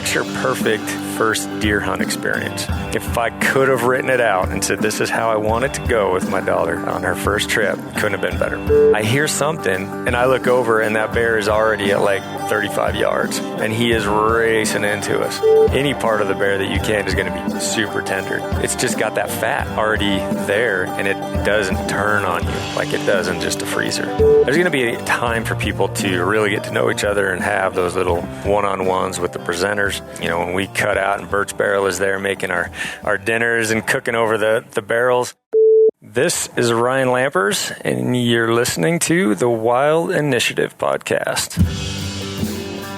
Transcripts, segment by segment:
picture perfect first deer hunt experience. If I could have written it out and said, this is how I want it to go with my daughter on her first trip, couldn't have been better. I hear something and I look over and that bear is already at like 35 yards and he is racing into us. Any part of the bear that you can is going to be super tender. It's just got that fat already there and it doesn't turn on you like it does in just a freezer. There's going to be a time for people to really get to know each other and have those little one-on-ones with the presenters. You know, when we cut out and Birch Barrel is there making our dinners and cooking over the barrels. This is Ryan Lampers, and you're listening to the Wild Initiative podcast.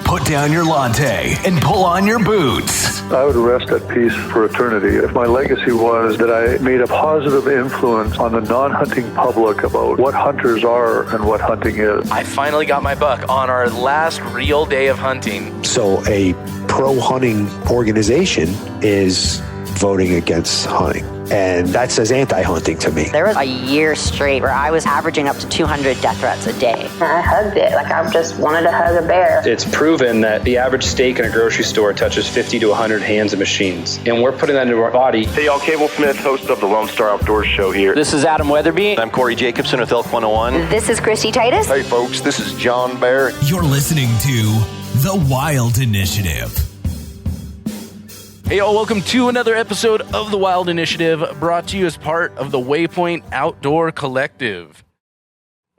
Put down your latte and pull on your boots. I would rest at peace for eternity if my legacy was that I made a positive influence on the non-hunting public about what hunters are and what hunting is. I finally got my buck on our last real day of hunting. So a pro-hunting organization is voting against hunting. And that says anti-hunting to me. There was a year straight where I was averaging up to 200 death threats a day. I hugged it. Like I just wanted to hug a bear. It's proven that the average steak in a grocery store touches 50 to 100 hands and machines. And we're putting that into our body. Hey y'all, Cable Smith, host of the Lone Star Outdoors Show here. This is Adam Weatherby. I'm Corey Jacobson with Elk 101. This is Christy Titus. Hey folks, this is John Bear. You're listening to The Wild Initiative. Hey y'all, welcome to another episode of The Wild Initiative, brought to you as part of the Waypoint Outdoor Collective.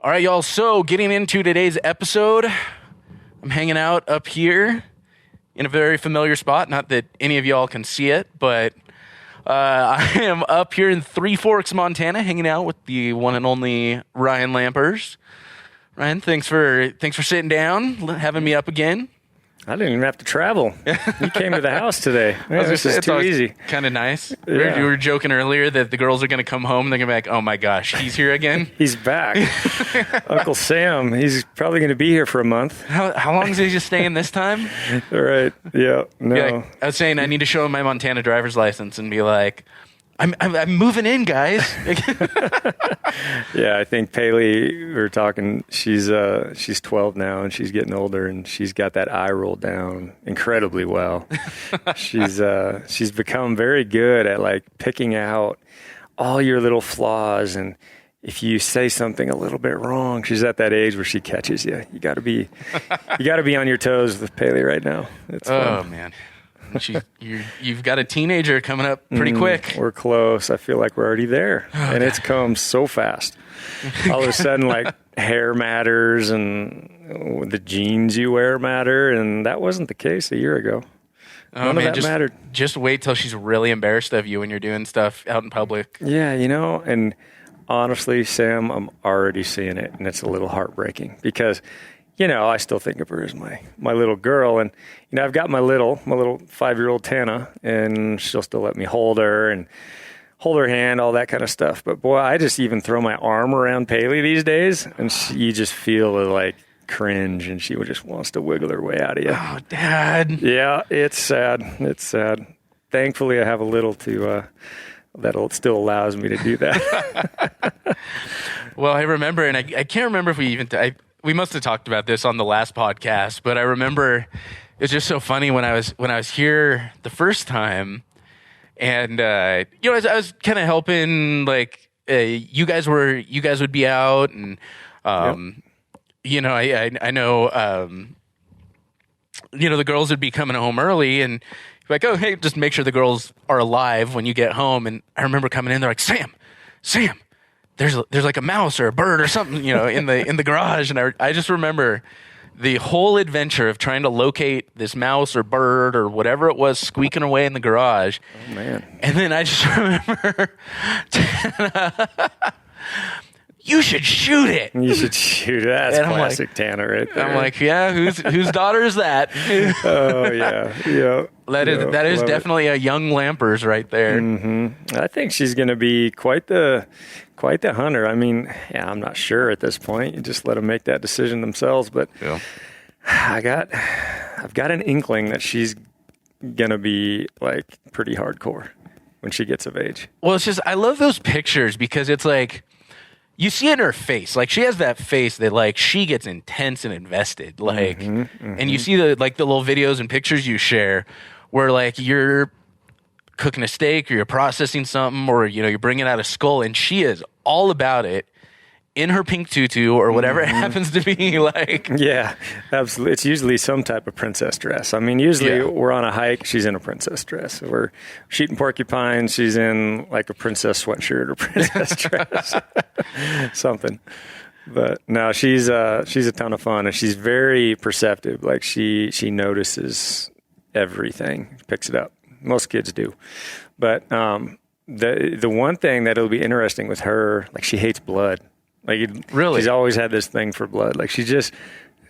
All right, y'all, so getting into today's episode, I'm hanging out up here in a very familiar spot. Not that any of y'all can see it, but I am up here in Three Forks, Montana, hanging out with the one and only Ryan Lampers. Ryan, thanks for sitting down, having me up again. I didn't even have to travel. You came to the house today. Yeah, this is too easy. Kind of nice. Yeah. We were joking earlier that the girls are going to come home and they're going to be like, oh my gosh, he's here again? He's back. Uncle Sam, he's probably going to be here for a month. How long is he just staying this time? All right. Yeah. No. Like, I was saying I need to show him my Montana driver's license and be like, I'm moving in, guys. Yeah, I think Paley, we were talking, she's 12 now and she's getting older and she's got that eye roll down incredibly well. She's become very good at like picking out all your little flaws, and if you say something a little bit wrong, she's at that age where she catches you. You got to be on your toes with Paley right now. It's fun. Man. You've got a teenager coming up pretty quick. We're close. I feel like we're already there. And it's come so fast. All of a sudden, like, hair matters and the jeans you wear matter. And that wasn't the case a year ago. None of that mattered. Just wait till she's really embarrassed of you when you're doing stuff out in public. Yeah, and honestly, Sam, I'm already seeing it. And it's a little heartbreaking because I still think of her as my little girl. And, I've got my little 5-year-old Tana, and she'll still let me hold her and hold her hand, all that kind of stuff. But, boy, I just even throw my arm around Paley these days, and you just feel like cringe, and she just wants to wiggle her way out of you. Oh, Dad. Yeah, it's sad. It's sad. Thankfully, I have a little that still allows me to do that. Well, I remember, and I can't remember if we must have talked about this on the last podcast, but I remember it's just so funny when I was here the first time, and I was kind of helping, like you guys would be out, and yep. I know the girls would be coming home early, and like, oh hey, just make sure the girls are alive when you get home. And I remember coming in, they're like, Sam. There's like a mouse or a bird or something, in the garage. And I just remember the whole adventure of trying to locate this mouse or bird or whatever it was squeaking away in the garage. Oh, man. And then I just remember, you should shoot it. You should shoot it. That's classic Tana right there. I'm like, yeah, whose daughter is that? Oh, yeah. Yeah. That is definitely a young Lampers right there. Mm-hmm. I think she's going to be quite the hunter. I mean, yeah, I'm not sure at this point. You just let them make that decision themselves. But yeah. I've got an inkling that she's going to be like pretty hardcore when she gets of age. Well, it's just, I love those pictures because it's like, you see it in her face. Like, she has that face that, like, she gets intense and invested. Like, and you see the little videos and pictures you share where, like, you're cooking a steak or you're processing something or, you're bringing out a skull, and she is all about it in her pink tutu or whatever it happens to be. Like, yeah, absolutely. It's usually some type of princess dress. I mean, usually we're on a hike, she's in a princess dress. We're shooting porcupine, she's in like a princess sweatshirt or princess dress, something. But no, she's a ton of fun, and she's very perceptive. Like, she notices everything, picks it up. Most kids do. But the one thing that'll be interesting with her, like, she hates blood. Like, really, she's always had this thing for blood. Like, it's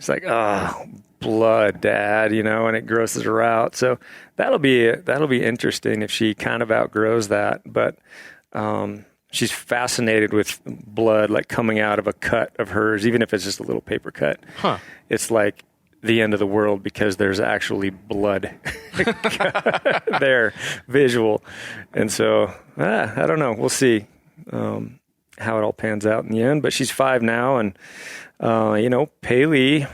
like, oh, blood, Dad, and it grosses her out. So that'll be interesting if she kind of outgrows that. But she's fascinated with blood, like, coming out of a cut of hers, even if it's just a little paper cut. Huh. It's like the end of the world because there's actually blood there, visual. And so, I don't know. We'll see. How it all pans out in the end, but she's 5 now, and Paley,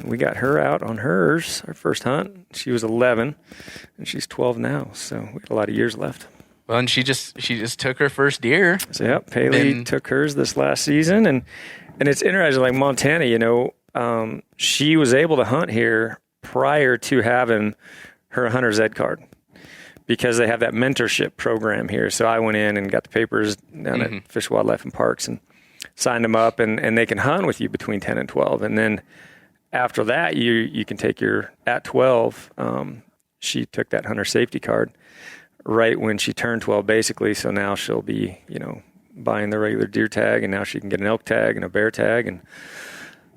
we got her out on our first hunt. She was 11, and she's 12 now, so we got a lot of years left. Well, and she just took her first deer. So yeah, Paley took hers this last season, and it's interesting. Like, Montana, she was able to hunt here prior to having her hunter's ed card, because they have that mentorship program here. So I went in and got the papers down at Fish, Wildlife, and Parks and signed them up, and they can hunt with you between 10 and 12. And then after that, you can take your, at 12, she took that hunter safety card right when she turned 12, basically. So now she'll be, buying the regular deer tag, and now she can get an elk tag and a bear tag and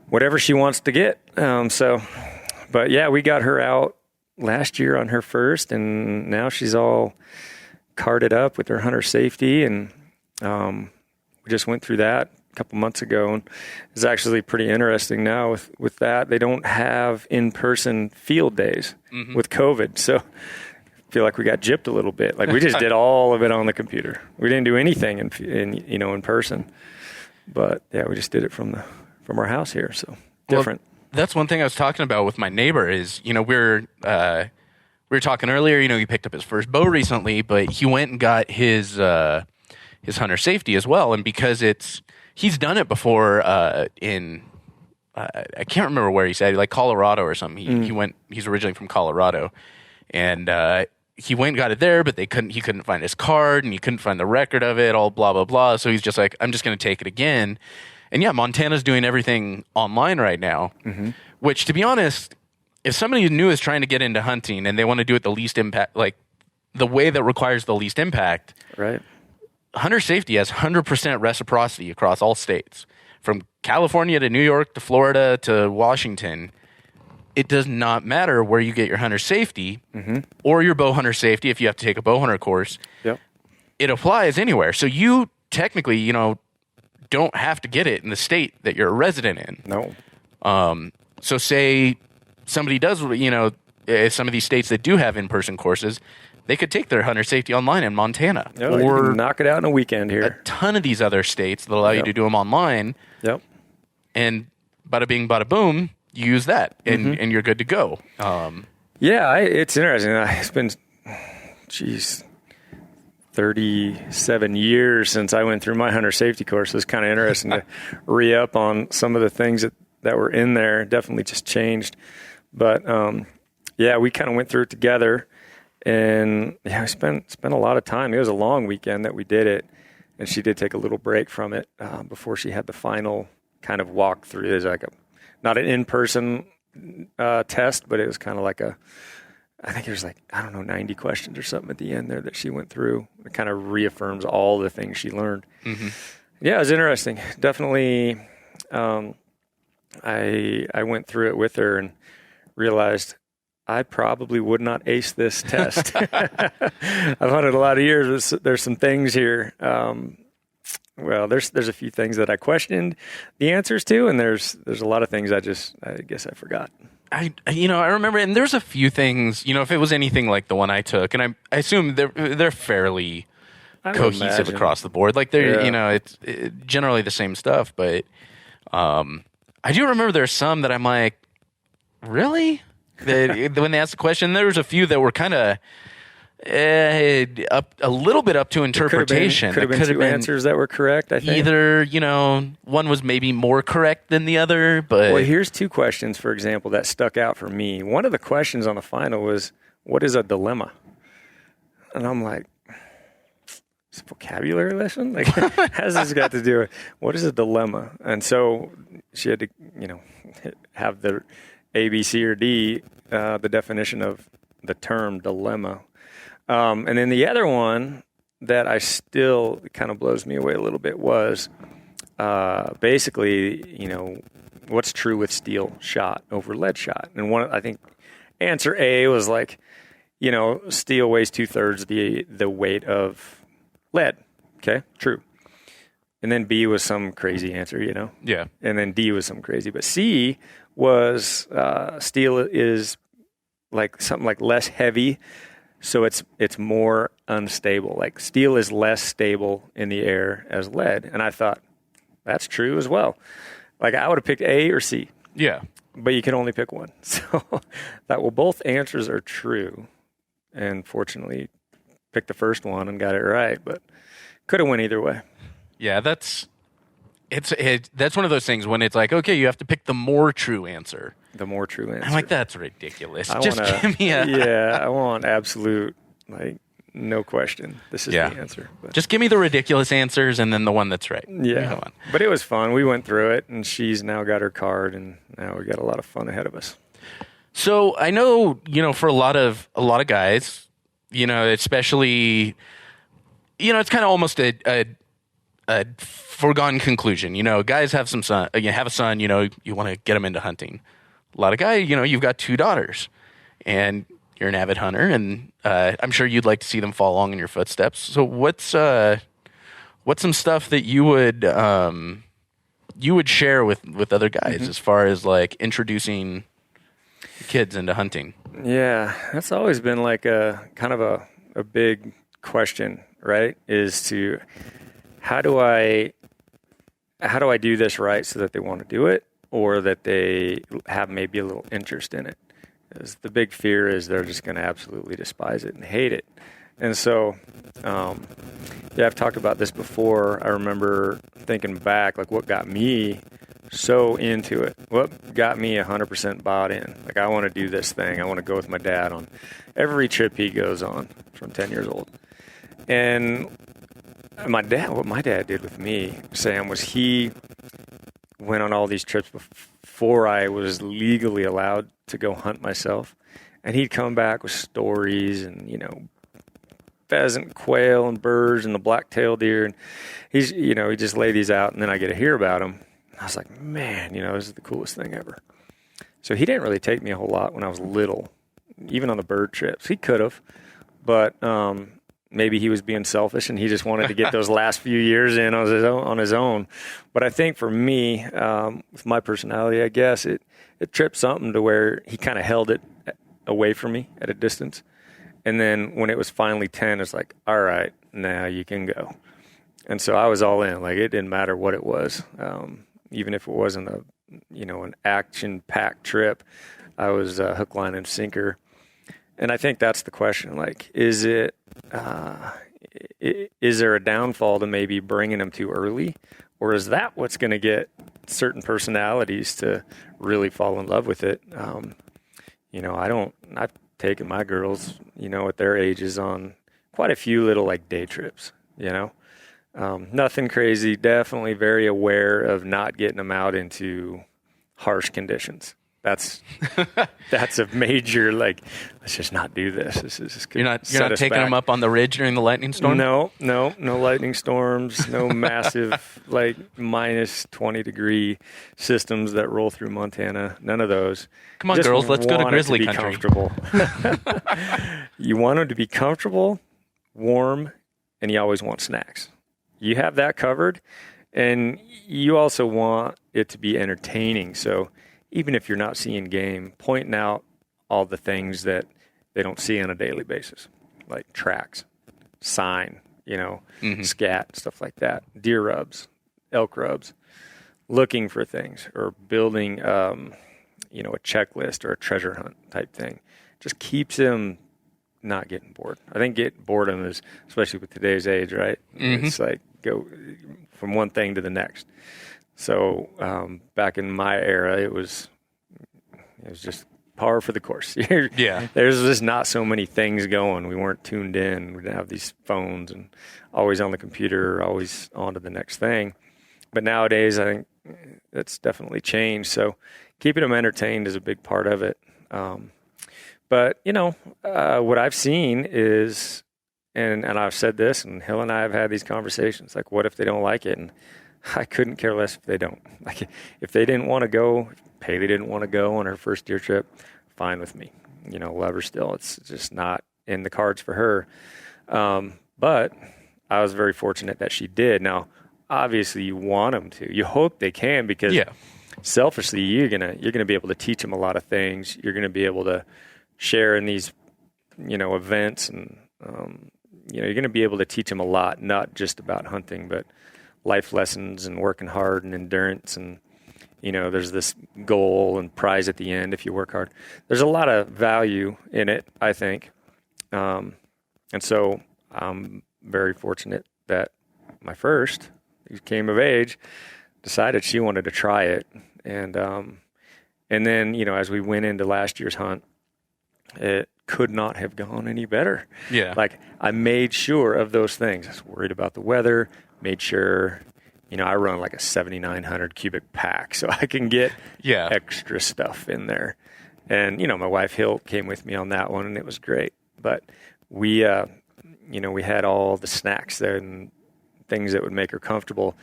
whatever she wants to get. But yeah, we got her out last year on her first, and now she's all carded up with her hunter safety, and we just went through that a couple months ago, and it's actually pretty interesting now with that. They don't have in-person field days with COVID, so I feel like we got gypped a little bit. Like, we just did all of it on the computer. We didn't do anything in person, but yeah, we just did it from our house here, so different. Well, that's one thing I was talking about with my neighbor is, we were talking earlier, he picked up his first bow recently, but he went and got his hunter safety as well. And because he's done it before in, I can't remember where he said, like Colorado or something. He's originally from Colorado, and he went and got it there, but he couldn't find his card, and he couldn't find the record of it, all blah, blah, blah. So he's just like, I'm just going to take it again. And yeah, Montana's doing everything online right now, which, to be honest, if somebody new is trying to get into hunting and they want to do it the least impact, like the way that requires the least impact, right? Hunter safety has 100% reciprocity across all states, from California to New York to Florida to Washington. It does not matter where you get your hunter safety or your bow hunter safety if you have to take a bow hunter course. Yep. It applies anywhere. So you technically, don't have to get it in the state that you're a resident in. No. So say somebody does, some of these states that do have in-person courses, they could take their hunter safety online in Montana. No, or you can knock it out in a weekend here. A ton of these other states that allow you to do them online. Yep. And bada bing, bada boom, you use that, and you're good to go. Yeah, it's interesting. It's been, 37 years since I went through my hunter safety course. It's kind of interesting to re-up on some of the things that were in there. Definitely just changed. But, yeah, we kind of went through it together. And, yeah, we spent a lot of time. It was a long weekend that we did it. And she did take a little break from it before she had the final kind of walk through. It was like not an in-person test, but it was kind of like I think there's 90 questions or something at the end there that she went through. It kind of reaffirms all the things she learned. Yeah, it was interesting. Definitely, I went through it with her and realized I probably would not ace this test. I've hunted a lot of years. There's some things here. There's a few things that I questioned the answers to, and there's a lot of things I guess I forgot. I remember, and there's a few things, if it was anything like the one I took, and I assume they're fairly cohesive across the board. Like they're, it's generally the same stuff, but I do remember there's some that I'm like, really? When they asked the question, there was a few that were kind of up a little bit up to interpretation. Could have been two answers that were correct, I think. Either, one was maybe more correct than the other, but... Well, here's two questions, for example, that stuck out for me. One of the questions on the final was, what is a dilemma? And I'm like, it's a vocabulary lesson? Like, how's this got to do with, what is a dilemma? And so she had to, have the A, B, C, or D, the definition of the term dilemma. And then the other one that I still kind of blows me away a little bit was basically, what's true with steel shot over lead shot? And I think answer A was like, steel weighs 2/3 the weight of lead. Okay, true. And then B was some crazy answer, Yeah. And then D was some crazy. But C was steel is like something like less heavy. So it's more unstable. Like steel is less stable in the air as lead. And I thought, that's true as well. Like I would have picked A or C. Yeah. But you can only pick one. So both answers are true. And fortunately, picked the first one and got it right. But could have went either way. Yeah, that's one of those things when it's like, okay, you have to pick the more true answer. The more true answer. I'm like, that's ridiculous. Give me I want absolute, no question. This is the answer. But. Just give me the ridiculous answers and then the one that's right. Yeah. But it was fun. We went through it, and she's now got her card, and now we got a lot of fun ahead of us. So I know, for a lot of guys, especially, it's kind of almost a foregone conclusion. Guys have some son. You have a son. You want to get him into hunting. A lot of guys, you've got 2 daughters, and you're an avid hunter, and I'm sure you'd like to see them follow along in your footsteps. So what's some stuff that you would share with other guys as far as like introducing kids into hunting? Yeah, that's always been like a kind of a big question, right? Is to how do I do this right so that they want to do it, or that they have maybe a little interest in it? Because the big fear is they're just going to absolutely despise it and hate it. And so, I've talked about this before. I remember thinking back, like what got me so into it, what got me 100% bought in. Like I want to do this thing. I want to go with my dad on every trip he goes on from 10 years old. And what my dad did with me, Sam, was he went on all these trips before I was legally allowed to go hunt myself. And he'd come back with stories and, pheasant, quail, and birds and the black-tailed deer. And he'd just lay these out, and then I get to hear about them. And I was like, man, this is the coolest thing ever. So he didn't really take me a whole lot when I was little, even on the bird trips. He could have, but maybe he was being selfish and he just wanted to get those last few years in on his own. But I think for me, with my personality, I guess, it tripped something to where he kind of held it away from me at a distance. And then when it was finally 10, it's like, all right, now you can go. And so I was all in. Like it didn't matter what it was, even if it wasn't an action-packed trip. I was hook, line, and sinker. And I think that's the question. Like, is there a downfall to maybe bringing them too early, or is that what's going to get certain personalities to really fall in love with it? I've taken my girls, at their ages on quite a few little like day trips. Nothing crazy. Definitely very aware of not getting them out into harsh conditions. That's a major, like, let's just not do this. This is just you're not taking them up on the ridge during the lightning storm? No lightning storms, no massive, like, minus 20-degree systems that roll through Montana. None of those. Come on, girls, let's go to Grizzly Hunting. Comfortable. You want them to be comfortable, warm, and you always want snacks. You have that covered, and you also want it to be entertaining. So even if you're not seeing game, pointing out all the things that they don't see on a daily basis, like tracks, sign, scat, stuff like that, deer rubs, elk rubs, looking for things or building, a checklist or a treasure hunt type thing. Just keeps him not getting bored. I think boredom is, especially with today's age, right? Mm-hmm. It's like go from one thing to the next. So back in my era, it was just par for the course. Yeah. There's just not so many things going. We weren't tuned in. We didn't have these phones and always on the computer, always on to the next thing. But nowadays, I think that's definitely changed. So keeping them entertained is a big part of it. But, what I've seen is, and I've said this, and Hill and I have had these conversations, like, what if they don't like it? And I couldn't care less if they don't. Like, if they didn't want to go, if Paley didn't want to go on her first deer trip, fine with me. Love her still. It's just not in the cards for her. But I was very fortunate that she did. Now, obviously, you want them to. You hope they can, because selfishly, you're gonna be able to teach them a lot of things. You're gonna be able to share in these, events, and you're gonna be able to teach them a lot, not just about hunting, but life lessons and working hard and endurance, and there's this goal and prize at the end if you work hard. There's a lot of value in it, I think, and so I'm very fortunate that my first, who came of age, decided she wanted to try it, and then as we went into last year's hunt, it could not have gone any better. Yeah, like I made sure of those things. I was worried about the weather. Made sure, I run like a 7,900 cubic pack, so I can get extra stuff in there. And my wife Hill came with me on that one, and it was great. But we, we had all the snacks there and things that would make her comfortable.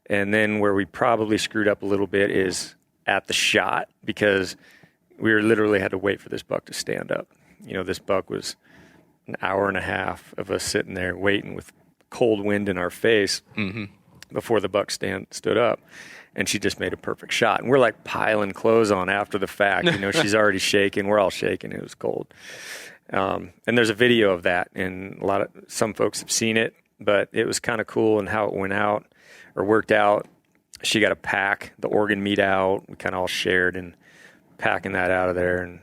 And then where we probably screwed up a little bit is at the shot, because we literally had to wait for this buck to stand up. This buck was an hour and a half of us sitting there waiting with cold wind in our face before the buck stood up, and she just made a perfect shot. And we're like piling clothes on after the fact. She's already shaking. We're all shaking. It was cold. And there's a video of that, and some folks have seen it, but it was kind of cool and how it went out or worked out. She got a pack, the organ meat out. We kind of all shared in packing that out of there, and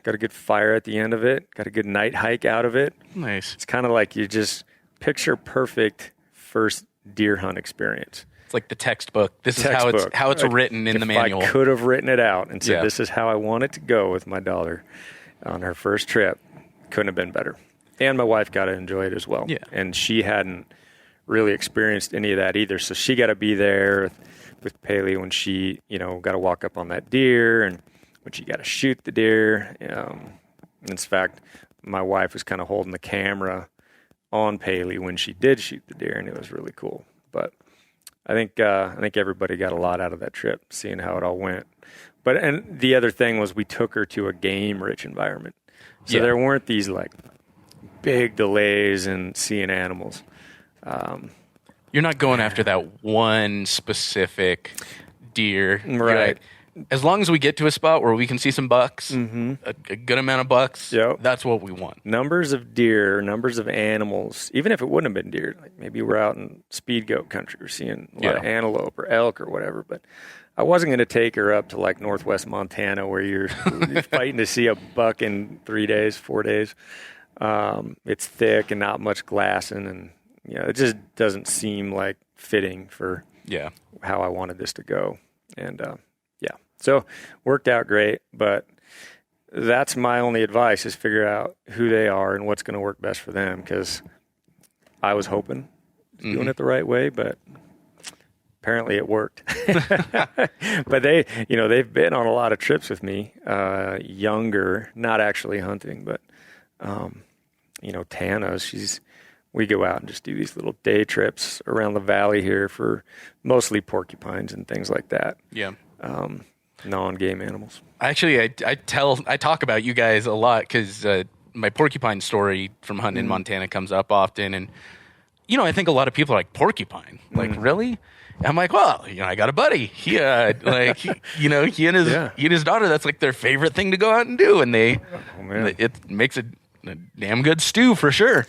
got a good fire at the end of it. Got a good night hike out of it. Nice. It's kind of like you just picture perfect first deer hunt experience. It's like the textbook. This is how it's written in the manual. I could have written it out and said, this is how I want it to go with my daughter on her first trip. Couldn't have been better. And my wife got to enjoy it as well. Yeah. And she hadn't really experienced any of that either. So she got to be there with Paley when she, got to walk up on that deer, and when she got to shoot the deer. In fact, my wife was kind of holding the camera on Paley when she did shoot the deer, and it was really cool. But I think everybody got a lot out of that trip, seeing how it all went. And the other thing was we took her to a game-rich environment, so there weren't these like big delays in seeing animals. You're not going after that one specific deer, right? As long as we get to a spot where we can see some bucks, a good amount of bucks, that's what we want. Numbers of deer, numbers of animals, even if it wouldn't have been deer, like maybe we're out in speed goat country, we're seeing a lot of antelope or elk or whatever, but I wasn't going to take her up to like northwest Montana where you're fighting to see a buck in 3 days, 4 days. It's thick and not much glassing, and it just doesn't seem like fitting for how I wanted this to go. And so worked out great, but that's my only advice, is figure out who they are and what's going to work best for them, because I was hoping doing it the right way, but apparently it worked. But they've been on a lot of trips with me, younger, not actually hunting, but Tana, we go out and just do these little day trips around the valley here for mostly porcupines and things like that. Yeah. Non-game animals. Actually, I talk about you guys a lot because my porcupine story from hunting in Montana comes up often, and I think a lot of people are like, porcupine, like really? And I'm like, well, I got a buddy. He and his daughter, that's like their favorite thing to go out and do, and it makes a damn good stew for sure.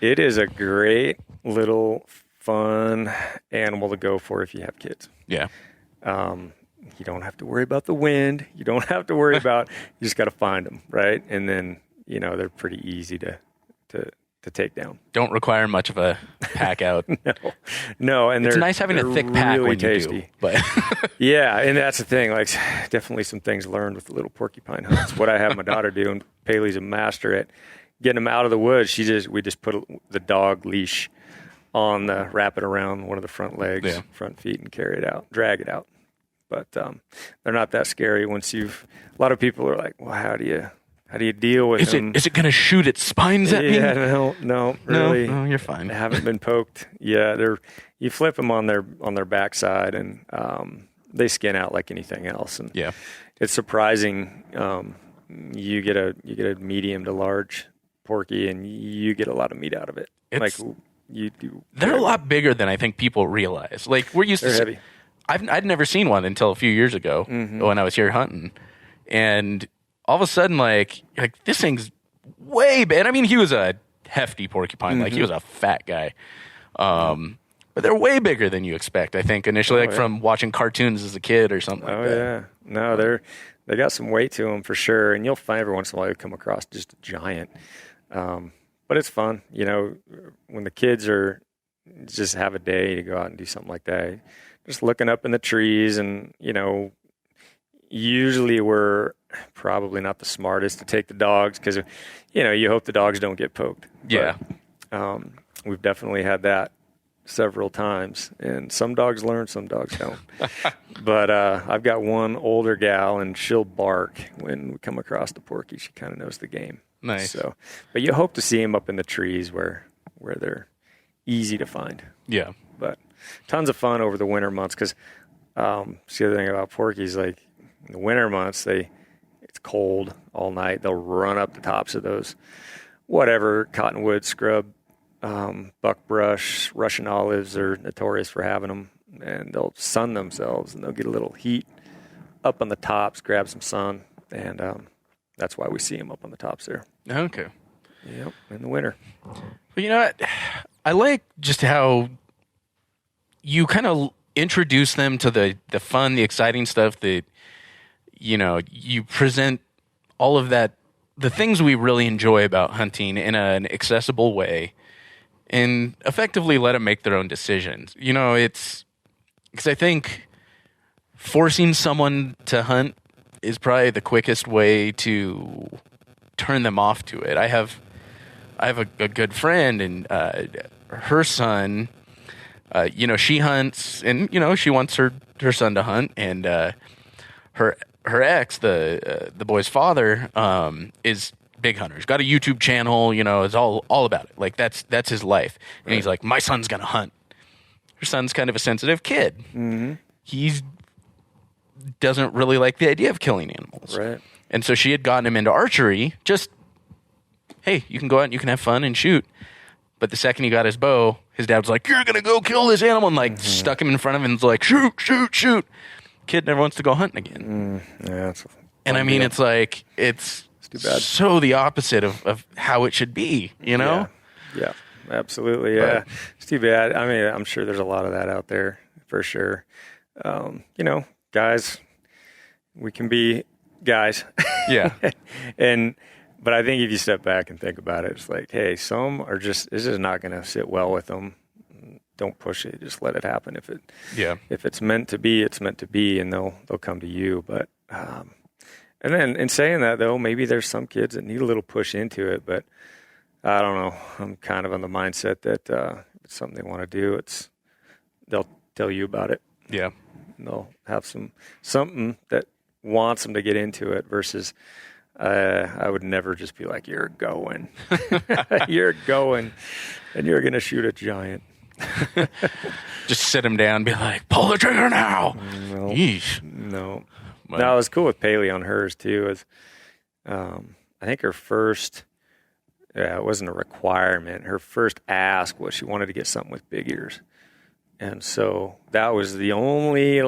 It is a great little fun animal to go for if you have kids. Yeah. You don't have to worry about the wind. You don't have to worry about, you just got to find them, right? And then, they're pretty easy to take down. Don't require much of a pack out. No, and it's nice having a thick pack really when tasty. you do. But yeah, and that's the thing. Like, definitely some things learned with the little porcupine hunts. What I have my daughter do, and Paley's a master at getting them out of the woods. We just put the dog leash on wrap it around one of the front legs, front feet, and carry it out, drag it out. But they're not that scary once a lot of people are like, well, how do you deal with them? Is it going to shoot its spines at me? Yeah, no, really. No, you're fine. They haven't been poked. Yeah, you flip them on their backside, and they skin out like anything else. And it's surprising. You get a medium to large porky, and you get a lot of meat out of it. You do. They're a lot bigger than I think people realize. Like, we're used to. Heavy. I'd never seen one until a few years ago when I was here hunting, and all of a sudden, like this thing's way big. I mean, he was a hefty porcupine, like he was a fat guy, but they're way bigger than you expect. I think initially, from watching cartoons as a kid or something. Oh like that. Yeah, no, they got some weight to them for sure, and you'll find every once in a while you come across just a giant. But it's fun, when the kids just have a day to go out and do something like that. Just looking up in the trees, and usually we're probably not the smartest to take the dogs because you hope the dogs don't get poked. Yeah, but, we've definitely had that several times, and some dogs learn, some dogs don't. But I've got one older gal, and she'll bark when we come across the porky. She kind of knows the game. Nice. So, but you hope to see them up in the trees where they're easy to find. Yeah. But tons of fun over the winter months because the other thing about porkies, like in the winter months, it's cold all night. They'll run up the tops of those whatever cottonwood, scrub, buckbrush, Russian olives are notorious for having them, and they'll sun themselves and they'll get a little heat up on the tops, grab some sun, and that's why we see them up on the tops there. Okay. Yep, in the winter. Well, you know what? I like just how you kind of introduce them to the fun, the exciting stuff that, you present all of that, the things we really enjoy about hunting in an accessible way and effectively let them make their own decisions. It's because I think forcing someone to hunt is probably the quickest way to turn them off to it. I have a good friend, and her son, she hunts, and she wants her son to hunt, and her ex, the boy's father, is big hunter. He's got a YouTube channel, is all about it. Like that's his life. And he's like, my son's gonna hunt. Her son's kind of a sensitive kid. Mm-hmm. He doesn't really like the idea of killing animals. Right. And so she had gotten him into archery. Just, hey, you can go out and you can have fun and shoot. But the second he got his bow, his dad was like, you're going to go kill this animal. And stuck him in front of him and was like, shoot, shoot, shoot. Kid never wants to go hunting again. Yeah, and I mean, it's like, it's too bad. So the opposite of how it should be, Yeah, absolutely. Yeah. It's too bad. I mean, I'm sure there's a lot of that out there for sure. Guys, we can be guys. Yeah. But I think if you step back and think about it, it's like, hey, some are this is not going to sit well with them. Don't push it. Just let it happen. If it's meant to be, it's meant to be, and they'll come to you. But and then in saying that though, maybe there's some kids that need a little push into it. But I don't know. I'm kind of on the mindset that if it's something they want to do, they'll tell you about it. Yeah, and they'll have something that wants them to get into it versus. I would never just be like, you're going, and you're going to shoot a giant. Just sit him down and be like, pull the trigger now. No, Yeesh. No, it was cool with Paley on hers too. I think her first, it wasn't a requirement. Her first ask was she wanted to get something with big ears. And so that was the only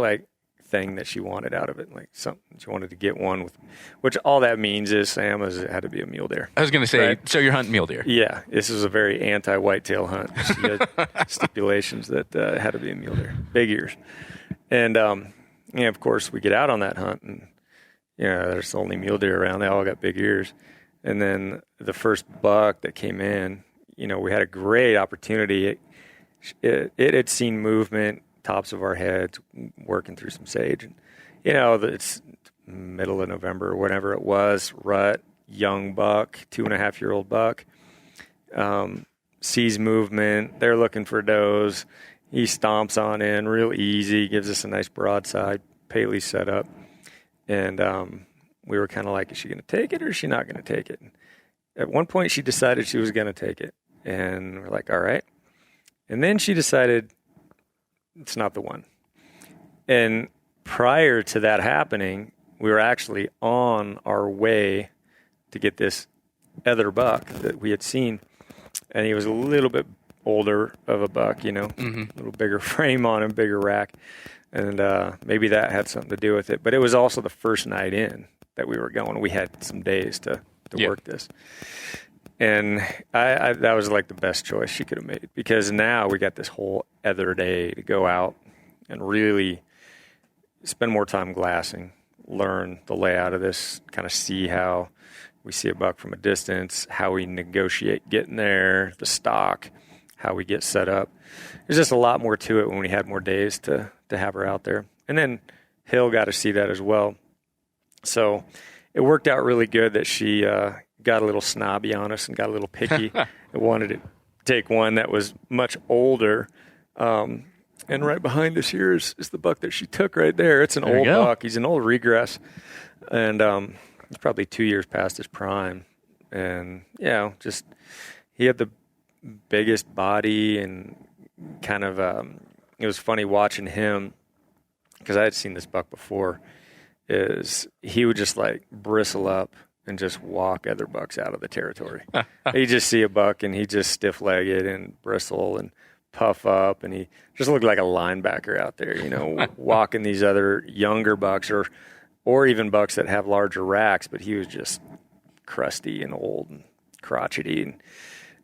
thing that she wanted out of it, like something she wanted to get one with, which all that means is, Sam, is it had to be a mule deer. I was going to say, right? So you're hunting mule deer. Yeah, this is a very anti-whitetail hunt. She had stipulations that it had to be a mule deer, big ears. And, of course, we get out on that hunt, and, there's only mule deer around. They all got big ears. And then the first buck that came in, we had a great opportunity. It had seen movement, tops of our heads, working through some sage. And, it's middle of November or whatever it was, rut, young buck, 2.5-year-old buck, sees movement. They're looking for does. He stomps on in real easy, gives us a nice broadside, Paley set up. And we were kind of like, is she going to take it or is she not going to take it? And at one point, she decided she was going to take it. And we're like, all right. And then she decided it's not the one. And prior to that happening, we were actually on our way to get this other buck that we had seen. And he was a little bit older of a buck, a little bigger frame on him, bigger rack. And maybe that had something to do with it. But it was also the first night in that we were going. We had some days to work this. And I that was like the best choice she could have made, because now we got this whole other day to go out and really spend more time glassing, learn the layout of this, kind of see how we see a buck from a distance, how we negotiate getting there, the stock, how we get set up. There's just a lot more to it when we had more days to have her out there. And then Hill got to see that as well. So it worked out really good that she got a little snobby on us and got a little picky. I wanted to take one that was much older. And right behind us here is the buck that she took right there. It's an old buck. He's an old regress. And he's probably 2 years past his prime. And, just he had the biggest body, and kind of it was funny watching him, because I had seen this buck before, is he would just like bristle up and just walk other bucks out of the territory. He'd just see a buck and he'd just stiff-legged and bristle and puff up, and he just looked like a linebacker out there, walking these other younger bucks or even bucks that have larger racks, but he was just crusty and old and crotchety.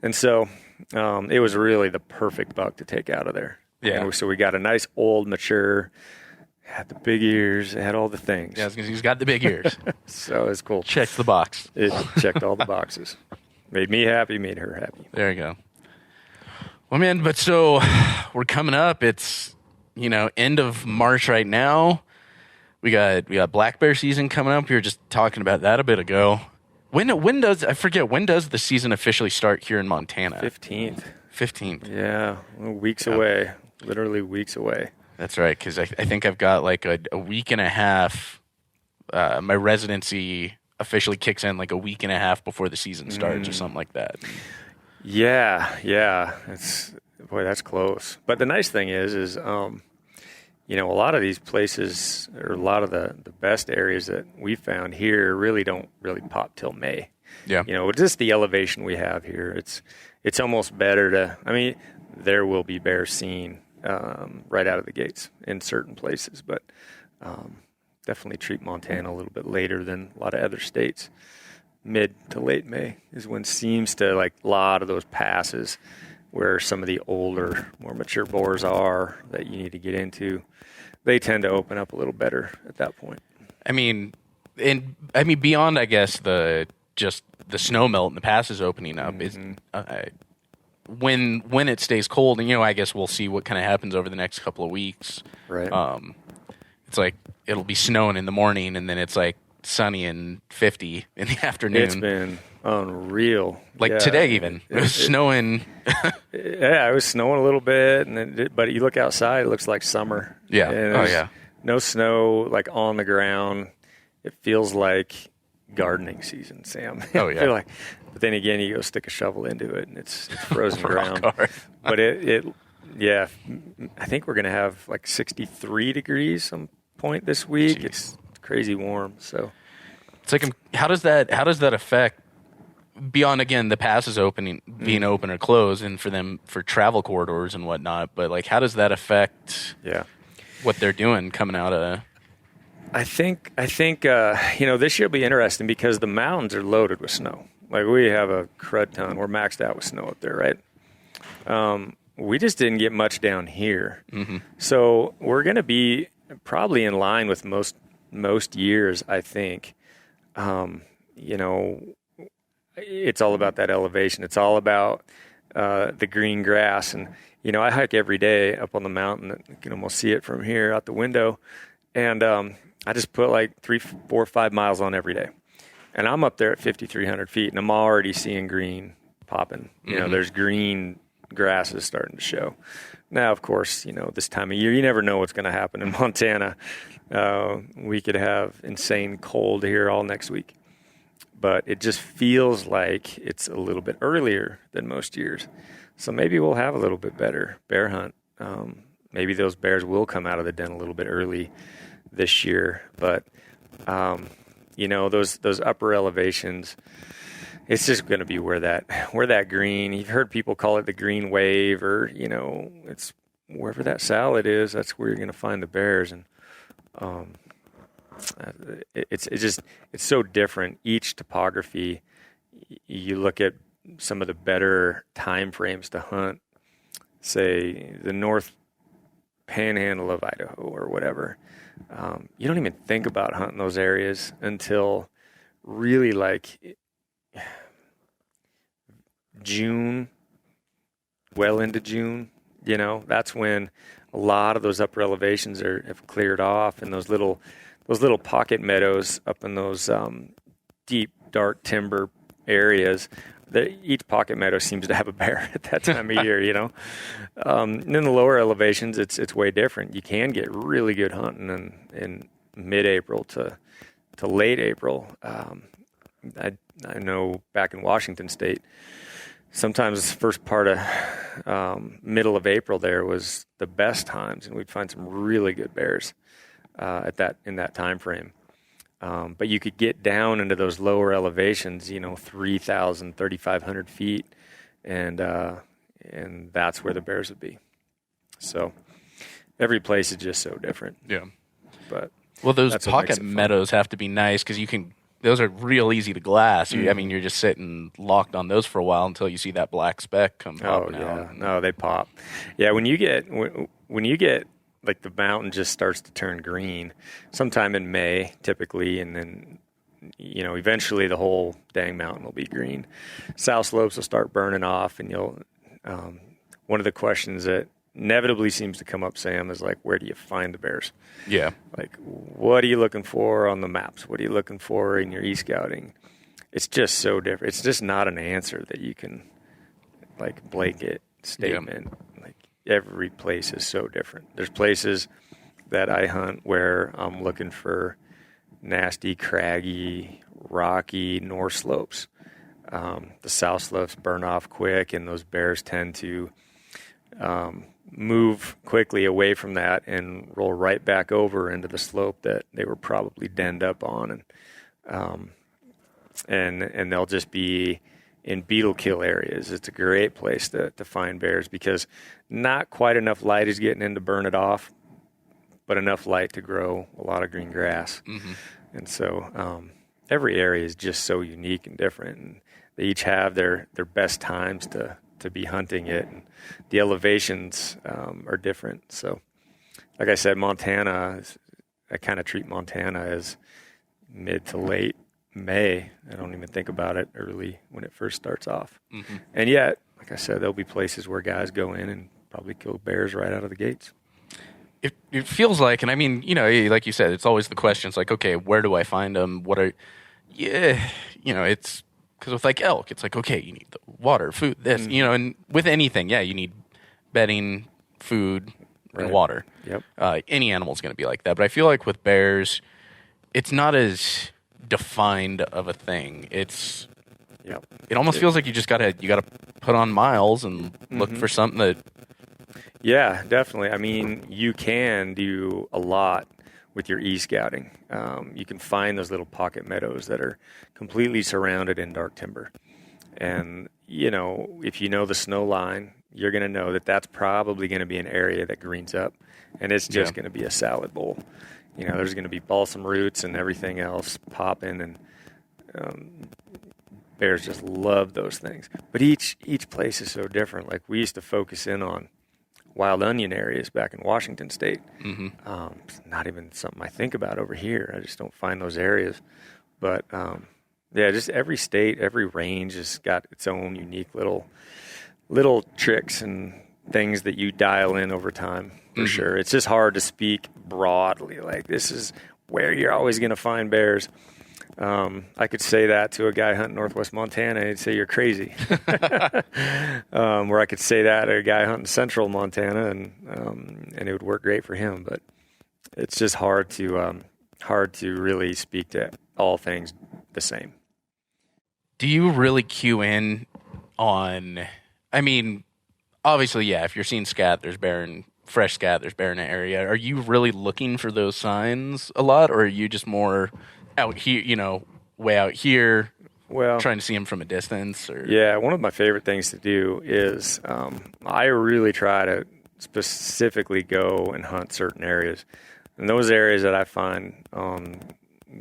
And so it was really the perfect buck to take out of there. Yeah. And so we got a nice old mature, had the big ears, had all the things. Yeah, he's got the big ears. So it's cool. Checks the box. It checked all the boxes. Made me happy, made her happy. There you go. Well, man, but so we're coming up. It's, end of March right now. We got black bear season coming up. We were just talking about that a bit ago. When does the season officially start here in Montana? 15th. Yeah, weeks away. Literally weeks away. That's right, because I think I've got like a week and a half. My residency officially kicks in like a week and a half before the season starts or something like that. Yeah. That's close. But the nice thing is a lot of these places, or a lot of the best areas that we found here, really don't pop till May. Yeah. Just the elevation we have here, it's almost better to. There will be bears seen right out of the gates in certain places, but definitely treat Montana a little bit later than a lot of other states. Mid to late May is when seems to, like, a lot of those passes where some of the older, more mature boars are that you need to get into, they tend to open up a little better at that point. Beyond, I guess, the snowmelt and the passes opening up is when it stays cold, and I guess we'll see what kind of happens over the next couple of weeks. Right. It's like it'll be snowing in the morning, and then it's like sunny and 50 in the afternoon. It's been unreal. Like today, even it was snowing. Yeah, it was snowing a little bit, but you look outside, it looks like summer. Yeah. And no snow like on the ground. It feels like gardening season, Sam. Oh yeah. But then again, you go stick a shovel into it, and it's frozen ground. But I think we're gonna have like 63 degrees some point this week. Jeez. It's crazy warm. So it's like, how does that affect, beyond, again, the passes being open or closed, and for travel corridors and whatnot, but like, how does that affect what they're doing coming out of? I think this year will be interesting because the mountains are loaded with snow. Like, we have a crud ton. We're maxed out with snow up there, right? We just didn't get much down here. Mm-hmm. So we're going to be probably in line with most years, I think. It's all about that elevation. It's all about the green grass. And, I hike every day up on the mountain. You can almost see it from here out the window. And I just put like 3, 4, 5 miles on every day. And I'm up there at 5,300 feet, and I'm already seeing green popping. There's green grasses starting to show. Now, of course, this time of year, you never know what's going to happen in Montana. We could have insane cold here all next week. But it just feels like it's a little bit earlier than most years. So maybe we'll have a little bit better bear hunt. Maybe those bears will come out of the den a little bit early this year. But, those upper elevations, it's just going to be where that green, you've heard people call it the green wave, or, it's wherever that salad is, that's where you're going to find the bears. And it's so different. Each topography, you look at some of the better time frames to hunt, say the North Panhandle of Idaho or whatever. You don't even think about hunting those areas until really like June, well into June. That's when a lot of those upper elevations have cleared off, and those little pocket meadows up in those deep, dark timber areas. Each pocket meadow seems to have a bear at that time of year, And then the lower elevations, it's way different. You can get really good hunting in mid-April to late April. I know back in Washington State, sometimes the first part of middle of April there was the best times, and we'd find some really good bears in that time frame. But you could get down into those lower elevations, 3,000, 3,500 feet, and that's where the bears would be. So every place is just so different. Yeah. But those pocket meadows have to be nice because those are real easy to glass. You're just sitting locked on those for a while until you see that black speck come popping out. No, they pop. Yeah, when you get like the mountain just starts to turn green sometime in May typically, and then eventually the whole dang mountain will be green. South slopes will start burning off, and you'll one of the questions that inevitably seems to come up, Sam, is like, where do you find the bears? Yeah. Like, what are you looking for on the maps? What are you looking for in your e-scouting? It's just so different. It's just not an answer that you can like blanket statement. Like, every place is so different. There's places that I hunt where I'm looking for nasty, craggy, rocky north slopes. The south slopes burn off quick, and those bears tend to move quickly away from that and roll right back over into the slope that they were probably denned up on, and they'll just be in beetle kill areas. It's a great place to find bears because not quite enough light is getting in to burn it off, but enough light to grow a lot of green grass. Mm-hmm. And so every area is just so unique and different, and they each have their best times to be hunting it, and the elevations are different. So like I said, Montana, I kind of treat Montana as mid to late May. I don't even think about it early when it first starts off. Mm-hmm. And yet, like I said, there'll be places where guys go in and probably kill bears right out of the gates. It feels like, and I mean, like you said, it's always the questions like, okay, where do I find them? It's because with like elk, it's like, okay, you need the water, food, this, and with anything, you need bedding, food, and water. Yep. Any animal's going to be like that. But I feel like with bears, it's not as defined of a thing. It almost feels like you gotta put on miles and look for something that. Yeah, definitely. I mean, you can do a lot with your e-scouting. You can find those little pocket meadows that are completely surrounded in dark timber. And, if you know the snow line, you're going to know that that's probably going to be an area that greens up, and it's just going to be a salad bowl. there's going to be balsam roots and everything else popping, and bears just love those things. But each place is so different. Like, we used to focus in on wild onion areas back in Washington State. It's not even something I think about over here. I just don't find those areas. But just every state, every range has got its own unique little tricks and things that you dial in over time, for sure. It's just hard to speak broadly, like, this is where you're always going to find bears. I could say that to a guy hunting northwest Montana, and he'd say you're crazy. Or I could say that to a guy hunting central Montana, and it would work great for him. But it's just hard to really speak to all things the same. Do you really cue in on? I mean, obviously, yeah. If you're seeing scat, there's bear in fresh scat, there's bear in an area. Are you really looking for those signs a lot, or are you just more out here, way out here, trying to see them from a distance? Or? Yeah, one of my favorite things to do is I really try to specifically go and hunt certain areas. And those areas that I find on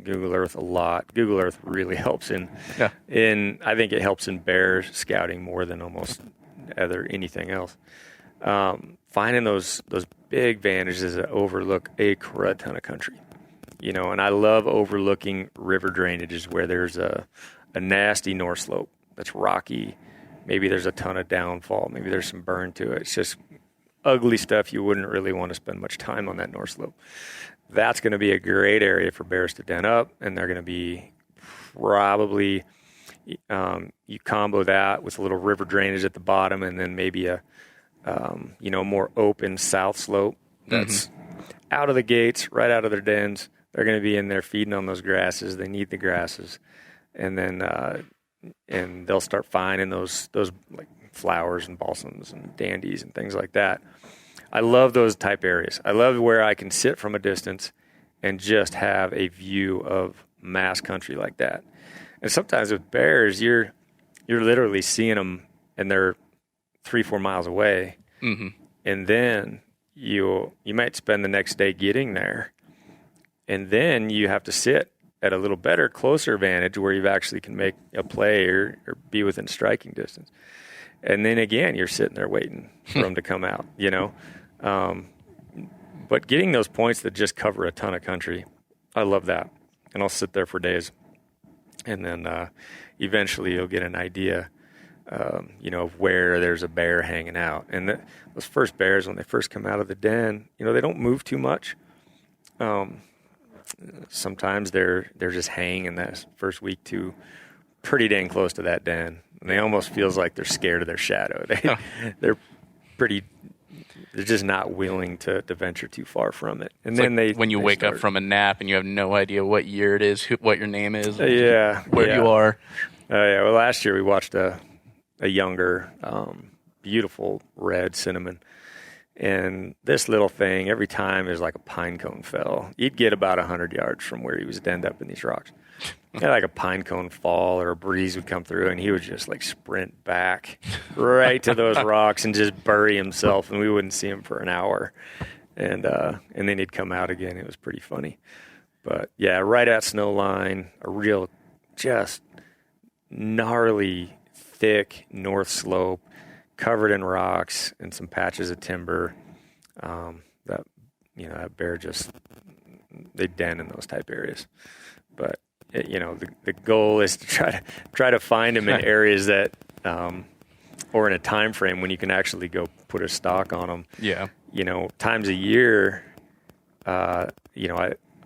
Google Earth a lot, Google Earth really helps I think it helps in bear scouting more than almost anything else. Finding those big vantages that overlook a crud ton of country. And I love overlooking river drainages where there's a nasty north slope that's rocky. Maybe there's a ton of downfall. Maybe there's some burn to it. It's just ugly stuff. You wouldn't really want to spend much time on that north slope. That's going to be a great area for bears to den up, and they're going to be probably you combo that with a little river drainage at the bottom, and then maybe a more open south slope that's out of the gates, right out of their dens. They're going to be in there feeding on those grasses. They need the grasses. And then and they'll start finding those like flowers and balsams and dandies and things like that. I love those type areas. I love where I can sit from a distance and just have a view of mass country like that. And sometimes with bears, you're literally seeing them and they're 3-4 miles away. And then you might spend the next day getting there. And then you have to sit at a little better, closer vantage where you actually can make a play or be within striking distance. And then again, you're sitting there waiting for them to come out, But getting those points that just cover a ton of country, I love that. And I'll sit there for days. And then eventually you'll get an idea, of where there's a bear hanging out. And those first bears, when they first come out of the den, they don't move too much. Sometimes they're just hanging that first week too, pretty dang close to that den. And they almost feels like they're scared of their shadow. They're just not willing to venture too far from it. And it's then like when you wake up from a nap and you have no idea what year it is, what your name is, where you are. Well, last year we watched a younger, beautiful red cinnamon. And this little thing, every time is like a pine cone fell. You'd get about 100 yards from where he was denned up in these rocks. And like a pine cone fall or a breeze would come through, and he would just like sprint back right to those rocks and just bury himself, and we wouldn't see him for an hour. And then he'd come out again. It was pretty funny. But yeah, right at snow line, a real just gnarly, thick north slope, covered in rocks and some patches of timber. That bear they den in those type areas. But the goal is to try to find them in areas that, or in a time frame when you can actually go put a stock on them. Yeah. Times a year. Like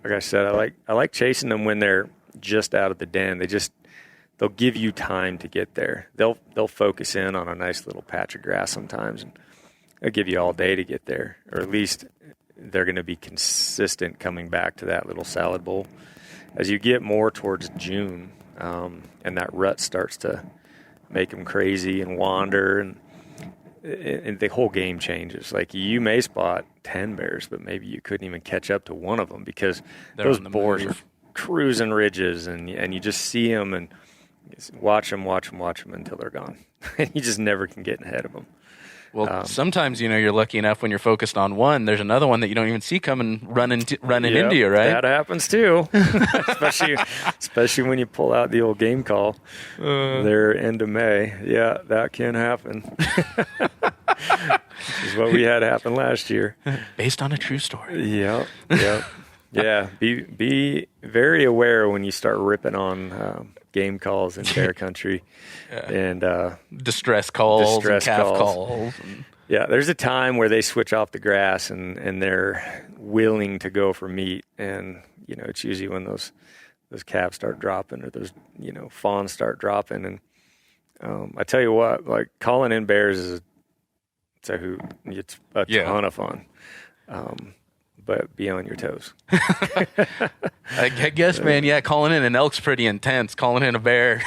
I said, I like chasing them when they're just out of the den. They'll give you time to get there. They'll focus in on a nice little patch of grass sometimes, and they'll give you all day to get there, or at least they're going to be consistent coming back to that little salad bowl. As you get more towards June, and that rut starts to make them crazy and wander, and the whole game changes. Like, you may spot 10 bears, but maybe you couldn't even catch up to one of them because those boars are cruising ridges, and you just see them and watch them until they're gone. You just never can get ahead of them. Well, sometimes, you're lucky enough when you're focused on one, there's another one that you don't even see coming running into you, right? That happens too. especially when you pull out the old game call. They're end of May. Yeah, that can happen. This is what we had happen last year. Based on a true story. Yep. Yeah, be very aware when you start ripping on game calls in bear country and distress calls, and calf calls. Yeah, there's a time where they switch off the grass and they're willing to go for meat, and it's usually when those calves start dropping or those fawns start dropping. And I tell you what, like calling in bears is it's a ton of fun. But be on your toes. I guess, man, calling in an elk's pretty intense. Calling in a bear.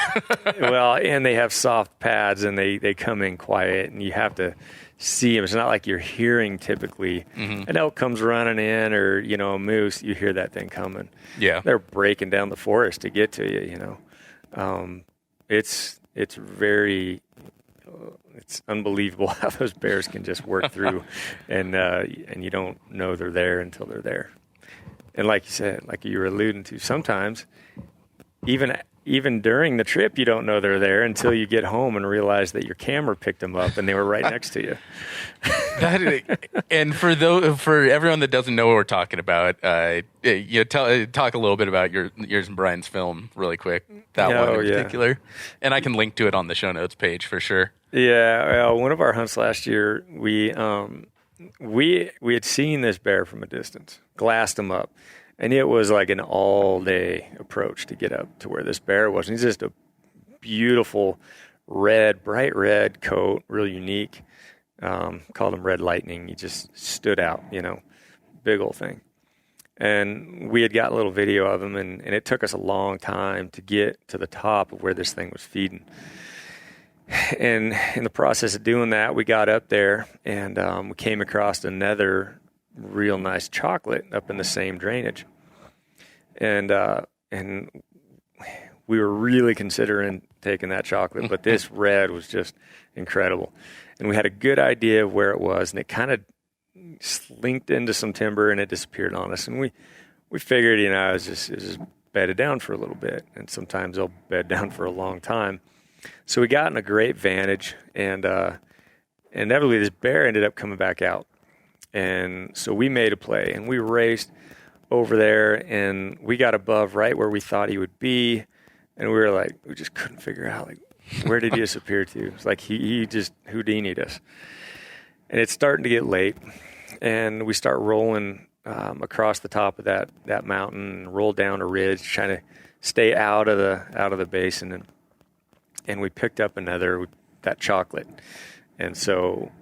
Well, and they have soft pads, and they come in quiet, and you have to see them. It's not like you're hearing typically. An elk comes running in, or, a moose, you hear that thing coming. Yeah. They're breaking down the forest to get to you, It's very... It's unbelievable how those bears can just work through, and you don't know they're there until they're there. And like you said, like you were alluding to, sometimes even during the trip, you don't know they're there until you get home and realize that your camera picked them up and they were right next to you. And for everyone that doesn't know what we're talking about, talk a little bit about yours and Brian's film really quick. That one in particular, and I can link to it on the show notes page for sure. Yeah, one of our hunts last year, we had seen this bear from a distance, glassed him up, and it was like an all-day approach to get up to where this bear was. And he's just a beautiful bright red coat, real unique. Called him Red Lightning. He just stood out, big old thing. And we had got a little video of him, and it took us a long time to get to the top of where this thing was feeding. And in the process of doing that, we got up there, and we came across another real nice chocolate up in the same drainage. And we were really considering taking that chocolate, but this red was just incredible. And we had a good idea of where it was, and it kind of slinked into some timber, and it disappeared on us. And we figured, it was just bedded down for a little bit, and sometimes they'll bed down for a long time. So we got in a great vantage, and inevitably this bear ended up coming back out. And so we made a play, and we raced over there, and we got above right where we thought he would be, and we were like, we just couldn't figure out, like, where did he disappear to? It's like he just Houdini'd us. And it's starting to get late, and we start rolling across the top of that mountain and roll down a ridge, trying to stay out of the basin. And we picked up that chocolate. And so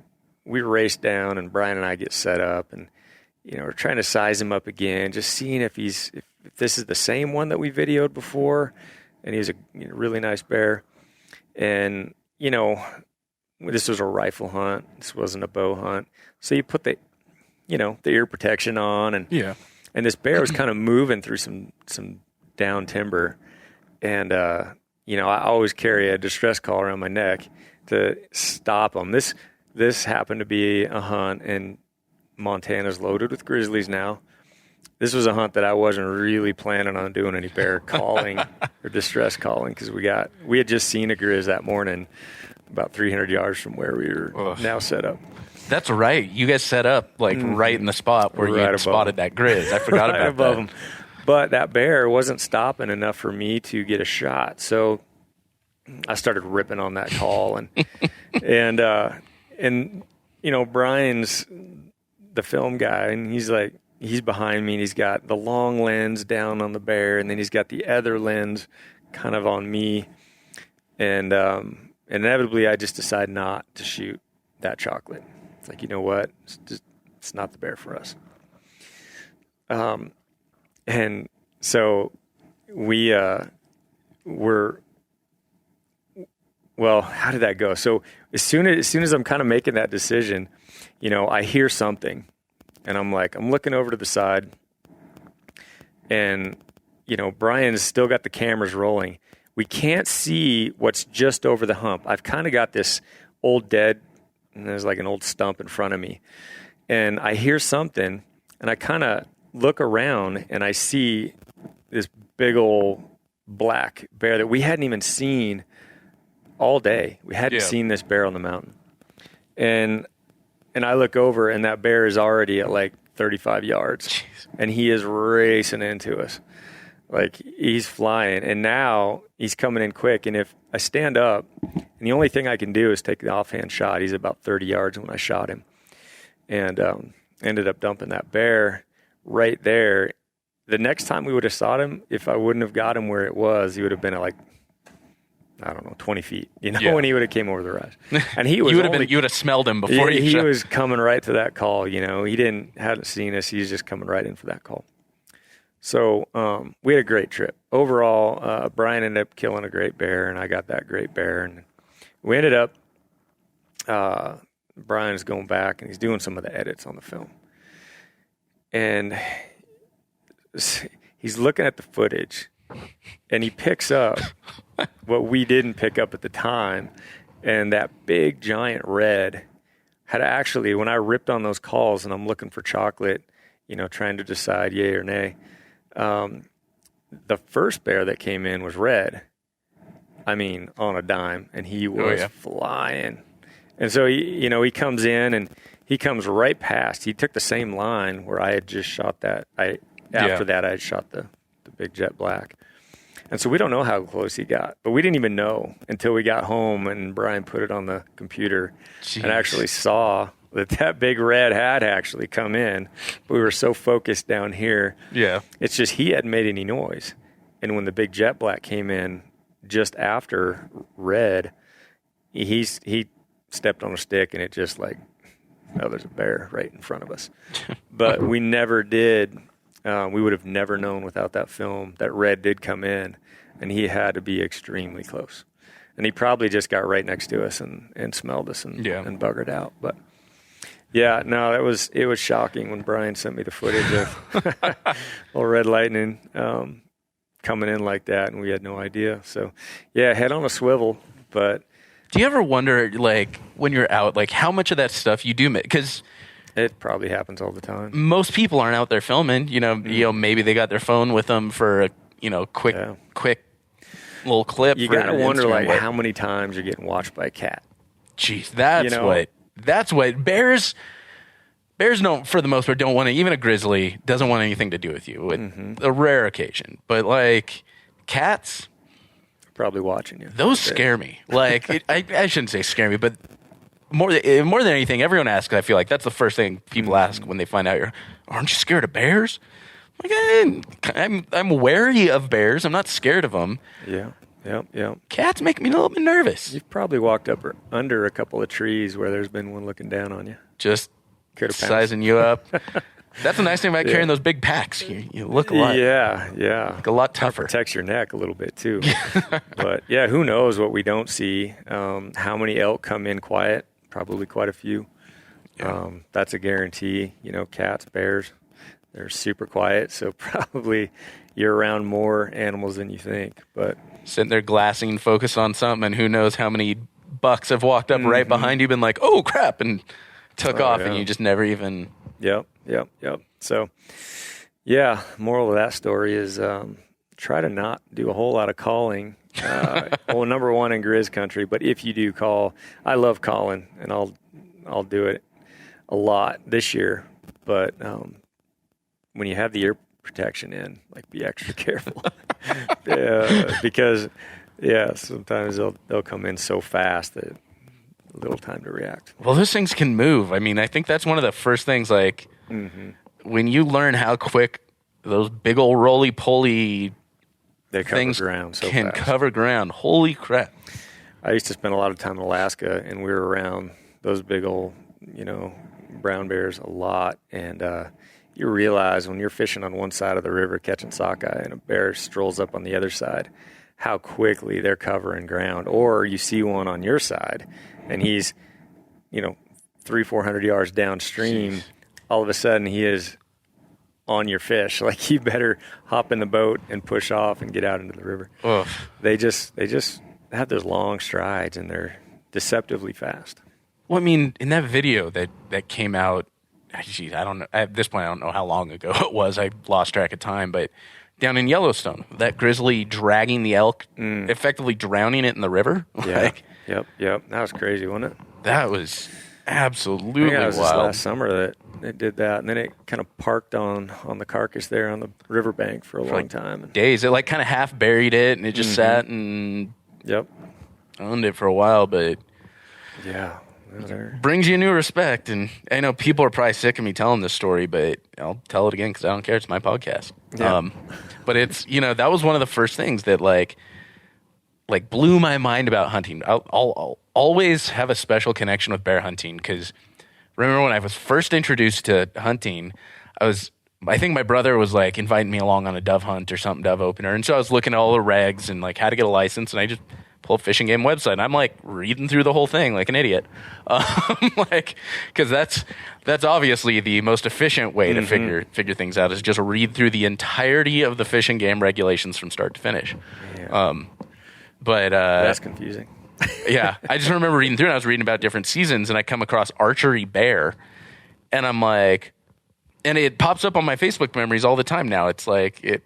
we race down, and Brian and I get set up, and we're trying to size him up again, just seeing if this is the same one that we videoed before. And he's a really nice bear. And this was a rifle hunt. This wasn't a bow hunt. So you put the ear protection on, and this bear was kind of moving through some down timber, and I always carry a distress call around my neck to stop them. This happened to be a hunt, and Montana's loaded with grizzlies now. This was a hunt that I wasn't really planning on doing any bear calling or distress calling, because we had just seen a grizz that morning about 300 yards from where we were now set up. That's right. You guys set up right in the spot where you spotted that grizz. I forgot about above that. Him. But that bear wasn't stopping enough for me to get a shot. So I started ripping on that call, and Brian's the film guy, and he's behind me, and he's got the long lens down on the bear, and then he's got the other lens kind of on me. And inevitably I just decide not to shoot that chocolate. It's like, you know what? It's not the bear for us. And so we how did that go? So as soon as I'm kind of making that decision, I hear something, and I'm looking over to the side, and Brian's still got the cameras rolling. We can't see what's just over the hump. I've kind of got this old dead and there's like an old stump in front of me. And I hear something, and I kind of look around, and I see this big old black bear that we hadn't even seen all day. We hadn't seen this bear on the mountain. And I look over, and that bear is already at like 35 yards. Jeez. And he is racing into us. Like, he's flying. And now he's coming in quick. And if I stand up, and the only thing I can do is take the offhand shot. He's about 30 yards when I shot him. And ended up dumping that bear right there. The next time we would have shot him, if I wouldn't have got him where it was, he would have been at like, I don't know, 20 feet, when he would have came over the rise. And he was you would have smelled him before he was coming right to that call, He hadn't seen us. He was just coming right in for that call. So we had a great trip. Overall, Brian ended up killing a great bear, and I got that great bear. And we ended up, Brian's going back, and he's doing some of the edits on the film. And he's looking at the footage, and he picks up what we didn't pick up at the time. And that big, giant red had actually, when I ripped on those calls and I'm looking for chocolate, trying to decide yay or nay, the first bear that came in was red. I mean, on a dime, and he was flying. And so, he comes in, and he comes right past. He took the same line where I had just shot that. After that, I had shot the big jet black. And so we don't know how close he got, but we didn't even know until we got home and Brian put it on the computer and actually saw that big red had actually come in. But we were so focused down here. Yeah. It's just he hadn't made any noise. And when the big jet black came in just after red, he stepped on a stick, and it just like, oh, there's a bear right in front of us. But we never did. We would have never known without that film that red did come in, and he had to be extremely close. And he probably just got right next to us and smelled us and buggered out. But yeah, no, it was shocking when Brian sent me the footage of little red lightning coming in like that, and we had no idea. So yeah, head on a swivel. But do you ever wonder, like, when you're out, like, how much of that stuff you do miss? Because it probably happens all the time. Most people aren't out there filming. Maybe they got their phone with them for a quick little clip. You got to wonder, like, how many times you're getting watched by a cat. Jeez, that's what bears don't, for the most part, don't want to. Even a grizzly doesn't want anything to do with you. With a rare occasion, but like cats, probably watching you. Those scare me. Like I shouldn't say scare me, but more than anything, everyone asks. I feel like that's the first thing people ask when they find out aren't you scared of bears? Like, I'm wary of bears. I'm not scared of them. Yeah. Cats make me a little bit nervous. You've probably walked up or under a couple of trees where there's been one looking down on you. Just sizing you up. That's the nice thing about carrying those big packs. You look a lot. Yeah. Look a lot tougher. It protects your neck a little bit too. But yeah, who knows what we don't see? How many elk come in quiet? Probably quite a few. Yeah. That's a guarantee. Cats, bears, they're super quiet. So probably you're around more animals than you think. But sitting there glassing, focused on something, and who knows how many bucks have walked up right behind you, been like, "Oh crap!" and took off, and you just never even. Yep. So, yeah, moral of that story is try to not do a whole lot of calling. Well, number one in Grizz country, but if you do call, I love calling, and I'll do it a lot this year. But when you have the ear protection in, like, be extra careful. Because sometimes they'll come in so fast that little time to react. Well, those things can move. I mean, I think that's one of the first things, like, when you learn how quick those big old roly-poly things can cover ground. Holy crap. I used to spend a lot of time in Alaska, and we were around those big old, brown bears a lot. And you realize when you're fishing on one side of the river catching sockeye and a bear strolls up on the other side, how quickly they're covering ground. Or you see one on your side, and he's, 300-400 yards downstream. Jeez. All of a sudden he is on your fish. Like, you better hop in the boat and push off and get out into the river. They just have those long strides, and they're deceptively fast. Well, I mean, in that video that came out, geez, I don't know. At this point, I don't know how long ago it was. I lost track of time, but down in Yellowstone, that grizzly dragging the elk, effectively drowning it in the river. Yeah. Yep. That was crazy, wasn't it? That was absolutely wild. It was this wild. last summer that it did that, and then it kind of parked on the carcass there on the riverbank for a long time. Days. It like kind of half buried it, and it just sat and owned it for a while, but yeah. Brings you new respect, and I know people are probably sick of me telling this story, but I'll tell it again because I don't care. It's my podcast. Yeah. But it's, that was one of the first things that like blew my mind about hunting. I'll always have a special connection with bear hunting because remember when I was first introduced to hunting, I think my brother was like inviting me along on a dove hunt or something, dove opener, and so I was looking at all the regs and like how to get a license, and I just pull up fishing game website, and I'm like reading through the whole thing like an idiot, because that's obviously the most efficient way to figure things out is just read through the entirety of the fishing game regulations from start to finish. Yeah. But that's confusing. Yeah, I just remember reading through, and I was reading about different seasons, and I come across archery bear, and I'm like, and it pops up on my Facebook memories all the time now. It's like it's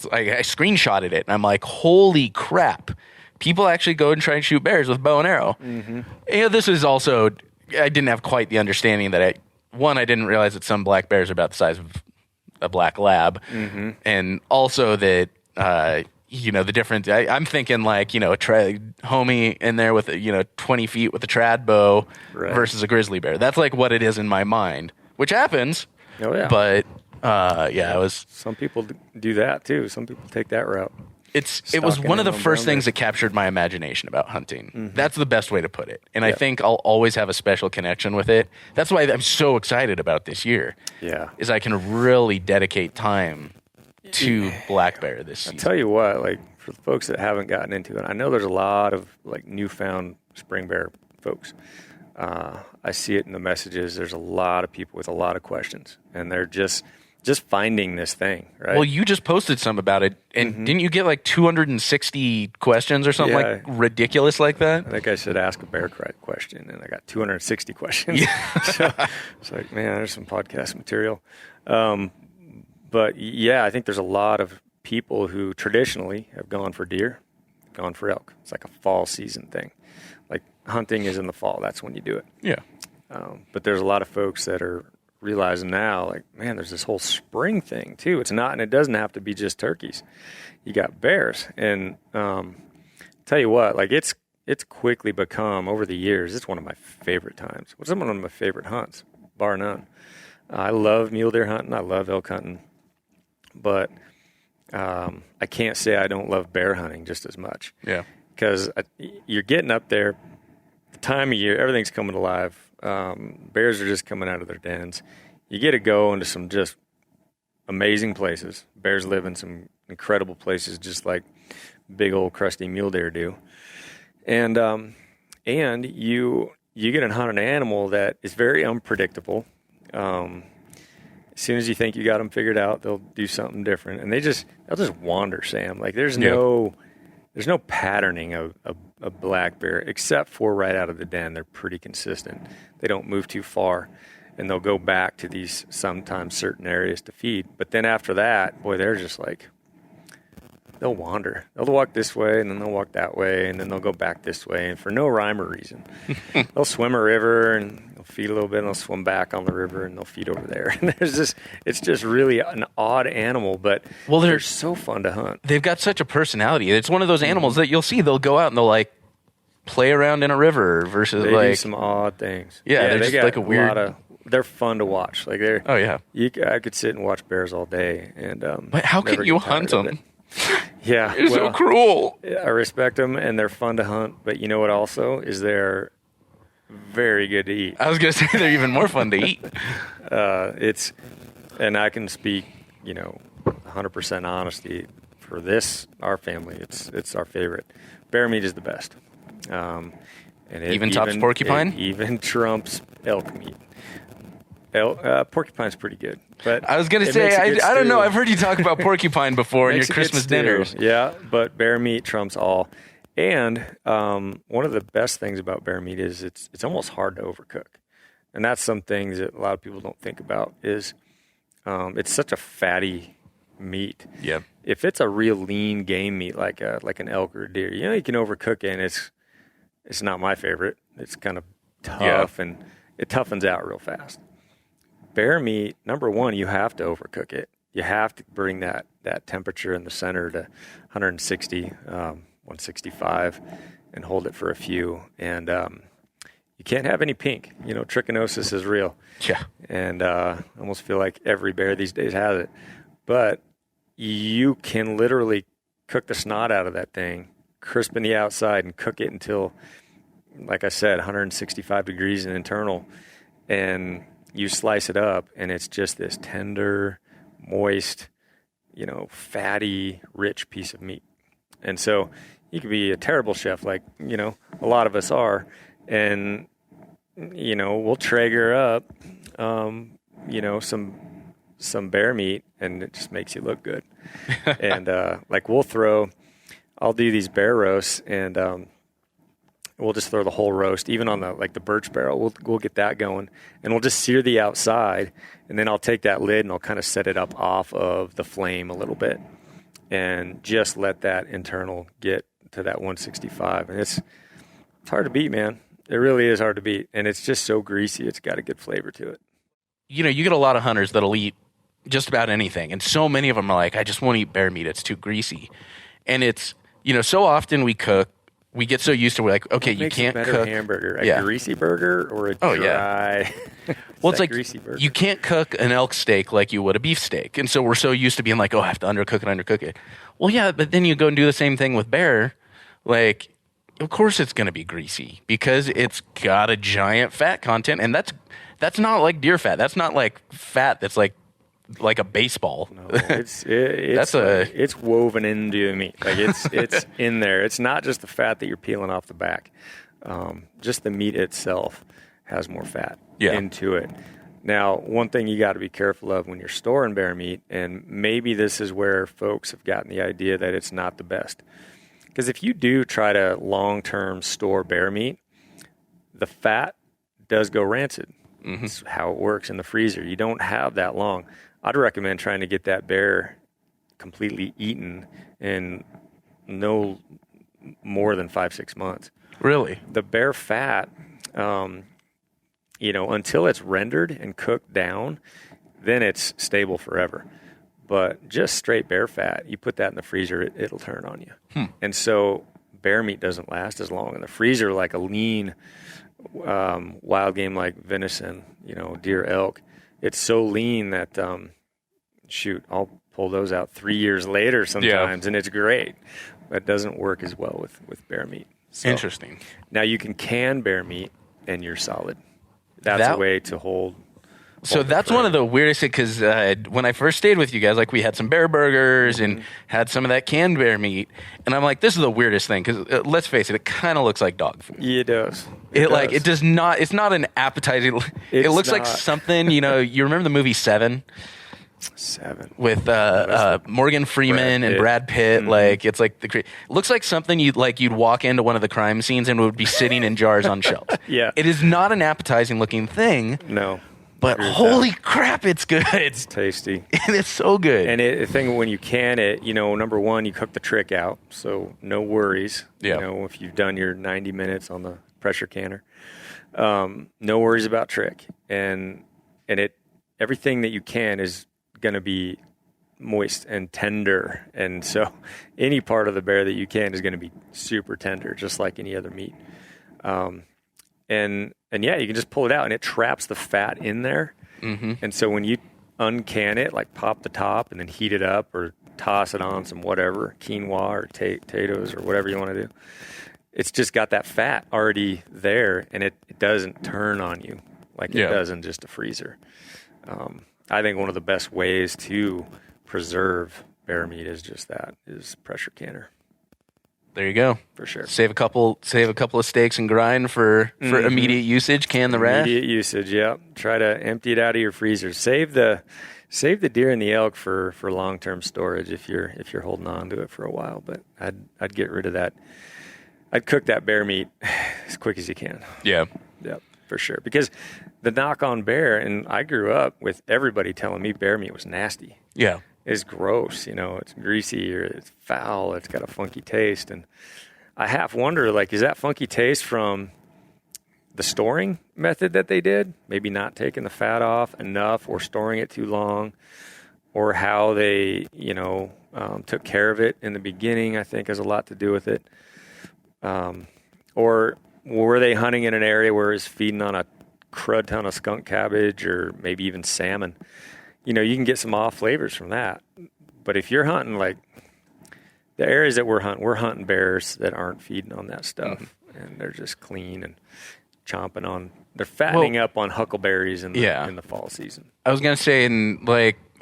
like I screenshotted it, and I'm like, holy crap! People actually go and try and shoot bears with bow and arrow. This is also, I didn't have quite the understanding that I didn't realize that some black bears are about the size of a black lab, and also that the difference. I'm thinking like a homie in there with 20 feet with a trad bow versus a grizzly bear. That's like what it is in my mind, which happens. Oh yeah, but. It was. Some people do that too. Some people take that route. It was one of the first things that captured my imagination about hunting. That's the best way to put it. And I think I'll always have a special connection with it. That's why I'm so excited about this year. Yeah, is I can really dedicate time to black bear this season. I'll tell you what, like for the folks that haven't gotten into it, I know there's a lot of like newfound spring bear folks. I see it in the messages. There's a lot of people with a lot of questions, and they're just finding this thing, right? Well, you just posted some about it, and didn't you get like 260 questions or something like ridiculous like that? I think I should ask a bear question, and I got 260 questions. Yeah. So it's like, man, there's some podcast material. But yeah, I think there's a lot of people who traditionally have gone for deer, gone for elk. It's like a fall season thing. Like hunting is in the fall. That's when you do it. Yeah. But there's a lot of folks that are realizing now, like, man, there's this whole spring thing too. It's not, and it doesn't have to be just turkeys. You got bears, and tell you what, like it's quickly become over the years. It's one of my favorite times. It's one of my favorite hunts, bar none. I love mule deer hunting. I love elk hunting, but I can't say I don't love bear hunting just as much. Yeah, because you're getting up there. The time of year, everything's coming alive. Bears are just coming out of their dens. You get to go into some just amazing places. Bears live in some incredible places, just like big old crusty mule deer do. And you get to hunt an animal that is very unpredictable. As soon as you think you got them figured out, they'll do something different, and they'll just wander, Sam. Like there's no patterning of a black bear, except for right out of the den. They're pretty consistent. They don't move too far, and they'll go back to these sometimes certain areas to feed. But then after that, boy, they're just like, they'll wander. They'll walk this way, and then they'll walk that way, and then they'll go back this way, and for no rhyme or reason. They'll swim a river, and they'll feed a little bit, and they'll swim back on the river, and they'll feed over there. And it's just really an odd animal, but they're so fun to hunt. They've got such a personality. It's one of those animals that you'll see. They'll go out and they'll like play around in a river versus they like do some odd things. Yeah, they're just like a weird. They're fun to watch. Like they're. Oh yeah. I could sit and watch bears all day, and but how can you hunt them? Yeah, it's so cruel. I respect them, and they're fun to hunt. But you know what? Also, is they're very good to eat. I was going to say they're even more fun to eat. And I can speak, 100% honesty for this. Our family, it's our favorite. Bear meat is the best. And it tops porcupine. It even trumps elk meat. Porcupine's pretty good, but I was going to say I don't know. I've heard you talk about porcupine before in your Christmas dinners. Yeah, but bear meat trumps all. And one of the best things about bear meat is it's almost hard to overcook. And that's some things that a lot of people don't think about is it's such a fatty meat. Yeah. If it's a real lean game meat like an elk or a deer, you can overcook it, and it's not my favorite. It's kind of tough and it toughens out real fast. Bear meat, number one, you have to overcook it. You have to bring that temperature in the center to 160, 165, and hold it for a few. And you can't have any pink. Trichinosis is real. Yeah. And I almost feel like every bear these days has it. But you can literally cook the snot out of that thing, crispen the outside, and cook it until, like I said, 165 degrees in internal. And you slice it up, and it's just this tender, moist, fatty, rich piece of meat. And so you could be a terrible chef like, a lot of us are, and, we'll Traeger up, some bear meat, and it just makes you look good. And I'll do these bear roasts, and we'll just throw the whole roast, even on the birch barrel. We'll get that going, and we'll just sear the outside, and then I'll take that lid and I'll kind of set it up off of the flame a little bit, and just let that internal get to that 165. And it's hard to beat, man. It really is hard to beat, and it's just so greasy. It's got a good flavor to it. You get a lot of hunters that'll eat just about anything, and so many of them are like, I just won't eat bear meat. It's too greasy. And it's, so often we cook, we get so used to, we're like, okay, you can't cook hamburger, a greasy burger or a dry. Well, it's like greasy burger. You can't cook an elk steak like you would a beef steak, and so we're so used to being like, I have to undercook it. Well, yeah, but then you go and do the same thing with bear. Like, of course it's going to be greasy because it's got a giant fat content, and that's not like deer fat. That's not like fat that's like a baseball. No, it's woven into the meat. Like it's in there. It's not just the fat that you're peeling off the back. Just the meat itself has more fat into it. Now, one thing you got to be careful of when you're storing bear meat, and maybe this is where folks have gotten the idea that it's not the best. Because if you do try to long-term store bear meat, the fat does go rancid. Mm-hmm. That's how it works in the freezer. You don't have that long. I'd recommend trying to get that bear completely eaten in no more than 5-6 months. Really? The bear fat, until it's rendered and cooked down, then it's stable forever. But just straight bear fat, you put that in the freezer, it'll turn on you. And so bear meat doesn't last as long. In the freezer, like a lean wild game like venison, deer, elk, it's so lean that, I'll pull those out 3 years later sometimes, and it's great. But it doesn't work as well with bear meat. So, interesting. Now you can bear meat, and you're solid. That's a way to hold. So that's one of the weirdest, because when I first stayed with you guys, like we had some bear burgers and had some of that canned bear meat, and I'm like, this is the weirdest thing, because let's face it kind of looks like dog food. Yeah, it does. It does not. It's not an appetizing. It looks like something. You remember the movie Seven with Morgan Freeman and Brad Pitt. Mm-hmm. Like it's like it looks like something you'd walk into one of the crime scenes and it would be sitting in jars on shelves. Yeah, it is not an appetizing looking thing. No. But holy crap, it's good. It's tasty. And it's so good. And the thing when you can it, number one, you cook the trick out, so no worries. Yeah. If you've done your 90 minutes on the pressure canner, no worries about trick. And everything that you can is going to be moist and tender. And so any part of the bear that you can is going to be super tender, just like any other meat. And you can just pull it out, and it traps the fat in there. Mm-hmm. And so when you uncan it, like pop the top and then heat it up or toss it on some whatever, quinoa or potatoes or whatever you want to do, it's just got that fat already there, and it doesn't turn on you like it does in just a freezer. I think one of the best ways to preserve bear meat is pressure canner. There you go. For sure. Save a couple of steaks and grind for immediate usage. Can the rest. Immediate usage. Yeah. Try to empty it out of your freezer. Save the deer and the elk for long term storage if you're holding on to it for a while. But I'd get rid of that I'd cook that bear meat as quick as you can. Yeah. Yep, for sure. Because the knock on bear, and I grew up with everybody telling me bear meat was nasty. Yeah. It's gross, it's greasy or it's foul, it's got a funky taste. And I half wonder, like, is that funky taste from the storing method that they did? Maybe not taking the fat off enough or storing it too long, or how they, took care of it in the beginning, I think has a lot to do with it. Or were they hunting in an area where it's feeding on a crud ton of skunk cabbage or maybe even salmon? You can get some off flavors from that. But if you're hunting, like the areas that we're hunting bears that aren't feeding on that stuff, and they're just clean and chomping on. They're fattening up on huckleberries in the fall season. I was gonna say,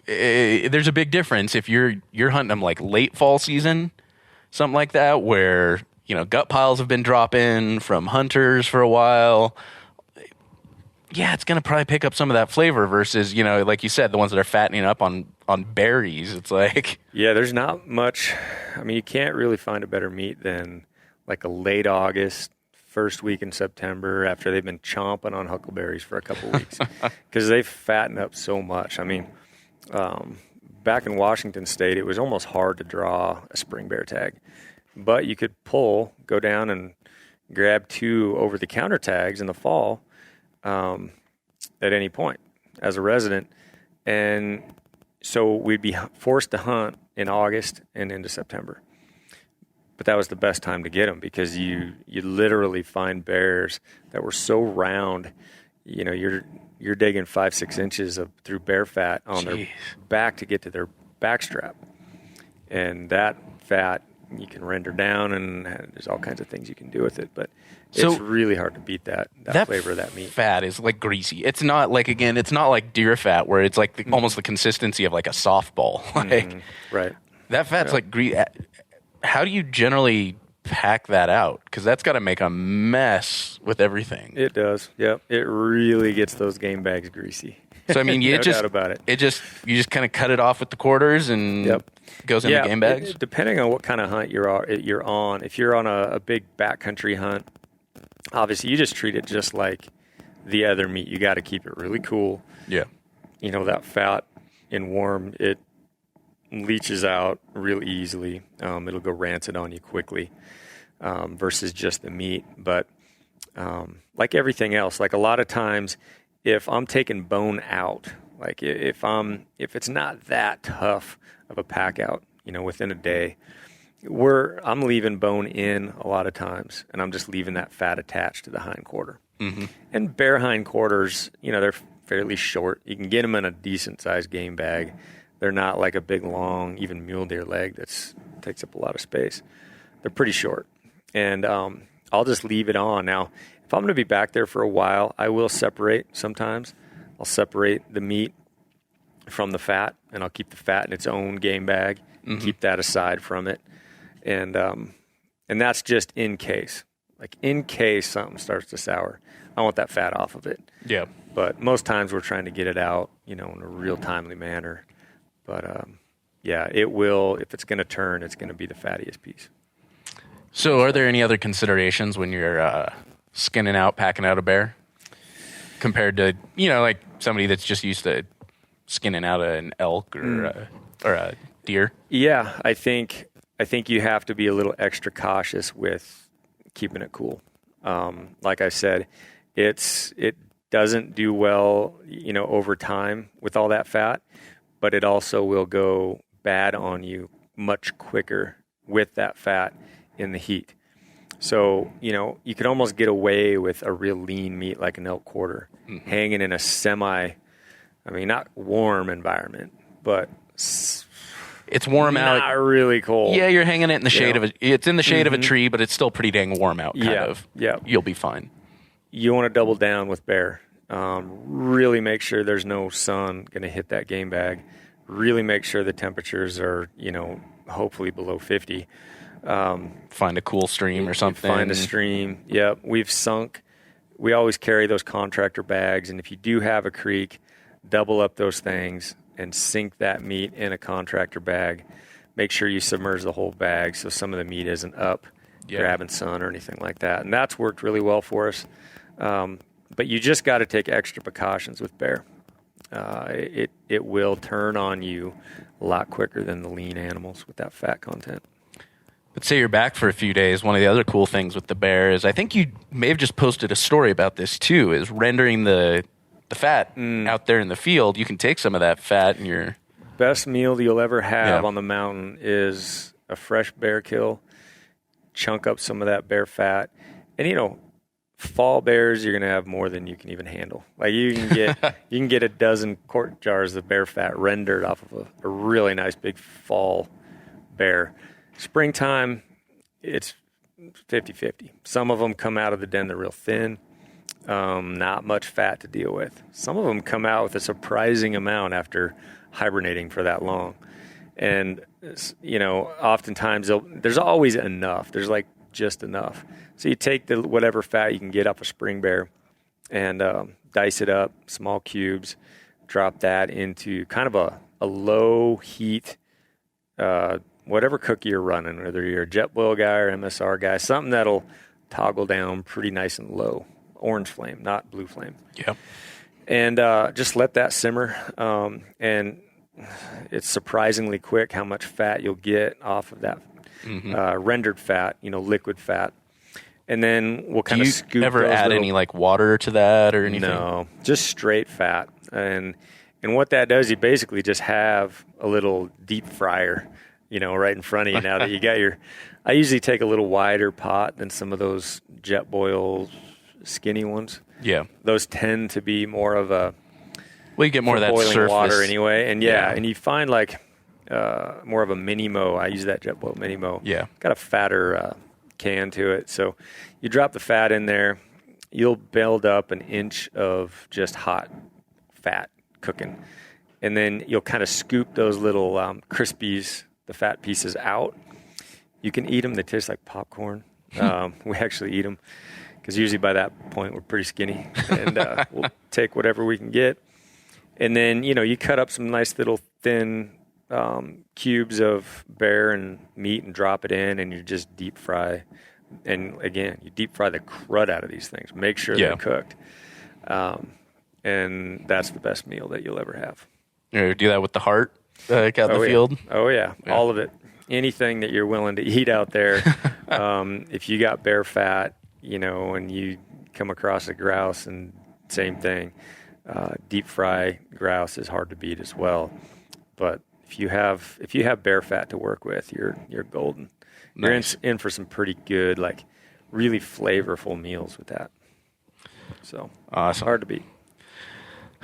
there's a big difference if you're hunting them like late fall season, something like that, where gut piles have been dropping from hunters for a while. Yeah, it's going to probably pick up some of that flavor versus, like you said, the ones that are fattening up on berries. It's like... Yeah, there's not much... I mean, you can't really find a better meat than like a late August, first week in September, after they've been chomping on huckleberries for a couple weeks. Because they fatten up so much. I mean, back in Washington State, it was almost hard to draw a spring bear tag. But you could go down and grab 2 over-the-counter tags in the fall... at any point as a resident. And so we'd be forced to hunt in August and into September. But that was the best time to get them because you literally find bears that were so round, you're digging 5-6 inches through bear fat on their back to get to their back strap. And that fat you can render down, and there's all kinds of things you can do with it. But it's really hard to beat that flavor of that meat. Fat is like greasy. It's not like, again, it's not like deer fat where it's like almost the consistency of like a softball. Right. That fat's like greasy. How do you generally pack that out? Because that's got to make a mess with everything. It does. Yep. It really gets those game bags greasy. So I mean, no doubt about it. You just kind of cut it off with the quarters and goes in the game bags. Depending on what kind of hunt you're on. If you're on a big backcountry hunt, obviously you just treat it just like the other meat. You got to keep it really cool. Yeah. That fat and warm, it leaches out real easily. It'll go rancid on you quickly versus just the meat. But like everything else, like a lot of times, if I'm taking bone out, like if it's not that tough of a pack out, within a day, I'm leaving bone in a lot of times, and I'm just leaving that fat attached to the hind quarter. Mm-hmm. And bear hind quarters, they're fairly short. You can get them in a decent sized game bag. They're not like a big, long, even mule deer leg that takes up a lot of space. They're pretty short, and I'll just leave it on. Now, if I'm going to be back there for a while, I will separate sometimes. I'll separate the meat from the fat, and I'll keep the fat in its own game bag, keep that aside from it. And that's just in case. Like, in case something starts to sour, I want that fat off of it. Yeah. But most times we're trying to get it out, in a real timely manner. But, it will, if it's going to turn, it's going to be the fattiest piece. So are there any other considerations when you're skinning out, packing out a bear compared to, like somebody that's just used to skinning out an elk or a deer? Yeah, I think you have to be a little extra cautious with keeping it cool. Like I said, it doesn't do well, over time with all that fat, but it also will go bad on you much quicker with that fat in the heat. So, you could almost get away with a real lean meat like an elk quarter hanging in a not warm environment, but it's warm out. Not really cold. Yeah, you're hanging it in the shade of it's in the shade of a tree, but it's still pretty dang warm out, kind of. Yeah. You'll be fine. You want to double down with bear. Really make sure there's no sun going to hit that game bag. Really make sure the temperatures are, hopefully below 50. Find a cool stream or something. Find a stream. Yep. We always carry those contractor bags, and if you do have a creek, double up those things and sink that meat in a contractor bag. Make sure you submerge the whole bag so some of the meat isn't up grabbing sun or anything like that. And that's worked really well for us. But you just got to take extra precautions with bear. It will turn on you a lot quicker than the lean animals with that fat content. Let's say you're back for a few days. One of the other cool things with the bear is, I think you may have just posted a story about this too, is rendering the fat out there in the field. You can take some of that fat in your... Best meal you'll ever have on the mountain is a fresh bear kill. Chunk up some of that bear fat. And, fall bears, you're going to have more than you can even handle. Like you can get a dozen quart jars of bear fat rendered off of a really nice big fall bear. Springtime, it's 50-50. Some of them come out of the den, they're real thin, not much fat to deal with. Some of them come out with a surprising amount after hibernating for that long. And, oftentimes there's always enough. There's like just enough. So you take the whatever fat you can get off a spring bear and dice it up, small cubes, drop that into kind of a low heat, whatever cookie you're running, whether you're a jet boil guy or MSR guy, something that'll toggle down pretty nice and low. Orange flame, not blue flame. Yep. And just let that simmer. And it's surprisingly quick how much fat you'll get off of that rendered fat, liquid fat. And then we'll kind of scoop. Do you ever add any like water to that or anything? No, just straight fat. And what that does, you basically just have a little deep fryer, right in front of you now that you got I usually take a little wider pot than some of those jet boil skinny ones. Yeah. Those tend to be more of a... Well, you get more of that boiling surface water anyway. And and you find like more of a mini mow. I use that jet boil mini mow. Yeah. Got a fatter can to it. So you drop the fat in there, you'll build up an inch of just hot fat cooking. And then you'll kind of scoop those little crispies, the fat pieces out. You can eat them. They taste like popcorn. We actually eat them because usually by that point we're pretty skinny. And we'll take whatever we can get. And then, you cut up some nice little thin cubes of bear and meat and drop it in, and you just deep fry. And again, you deep fry the crud out of these things. Make sure they're cooked. And that's the best meal that you'll ever have. You do that with the heart out in the field? Oh, yeah. All of it. Anything that you're willing to eat out there. If you got bear fat, and you come across a grouse, and same thing. Deep fry grouse is hard to beat as well. But if you have bear fat to work with, you're golden. Nice. You're in for some pretty good, like really flavorful meals with that. So awesome. Hard to beat.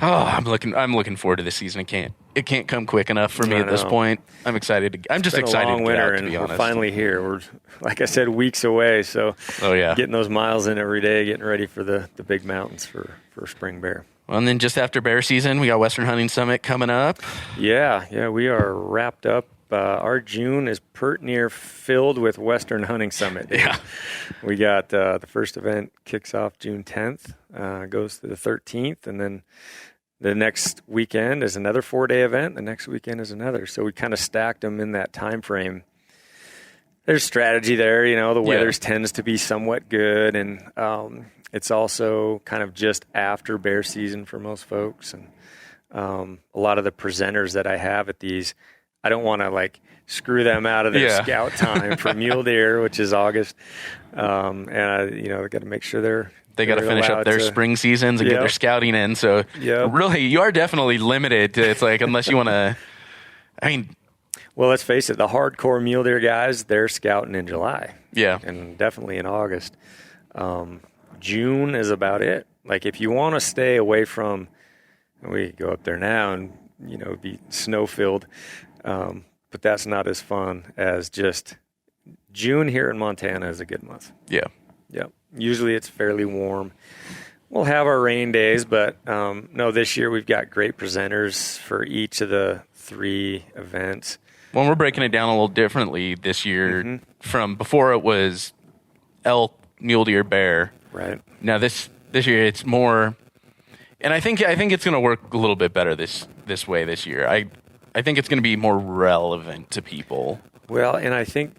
Oh, I'm looking forward to this season. It can't come quick enough for me at this point. I'm excited. I'm just excited to get out, to be honest. We're finally here. We're, like I said, weeks away. So getting those miles in every day, getting ready for the big mountains for spring bear. Well, and then just after bear season, we got Western Hunting Summit coming up. Yeah, we are wrapped up. Our June is pert near filled with Western Hunting Summit. Yeah. We got the first event kicks off June 10th, goes to the 13th, and then the next weekend is another 4-day event. The next weekend is another. So we kind of stacked them in that time frame. There's strategy there. The weather tends to be somewhat good, and it's also kind of just after bear season for most folks. And a lot of the presenters that I have at these, I don't want to screw them out of their scout time for mule deer, which is August. And I got to make sure they got to finish up their spring seasons and get their scouting in. So really, you are definitely limited. It's unless you want to, well, let's face it, the hardcore mule deer guys, they're scouting in July. Yeah. And definitely in August. June is about it. If you want to stay away from, we go up there now and, be snow-filled. But that's not as fun as just June here in Montana is a good month. Yeah. Yep. Usually it's fairly warm. We'll have our rain days, but no, this year we've got great presenters for each of the 3 events. Well, we're breaking it down a little differently this year from before. It was elk, mule deer, bear. Right. Now this year it's more, and I think it's going to work a little bit better this way this year. I think it's going to be more relevant to people. Well, and I think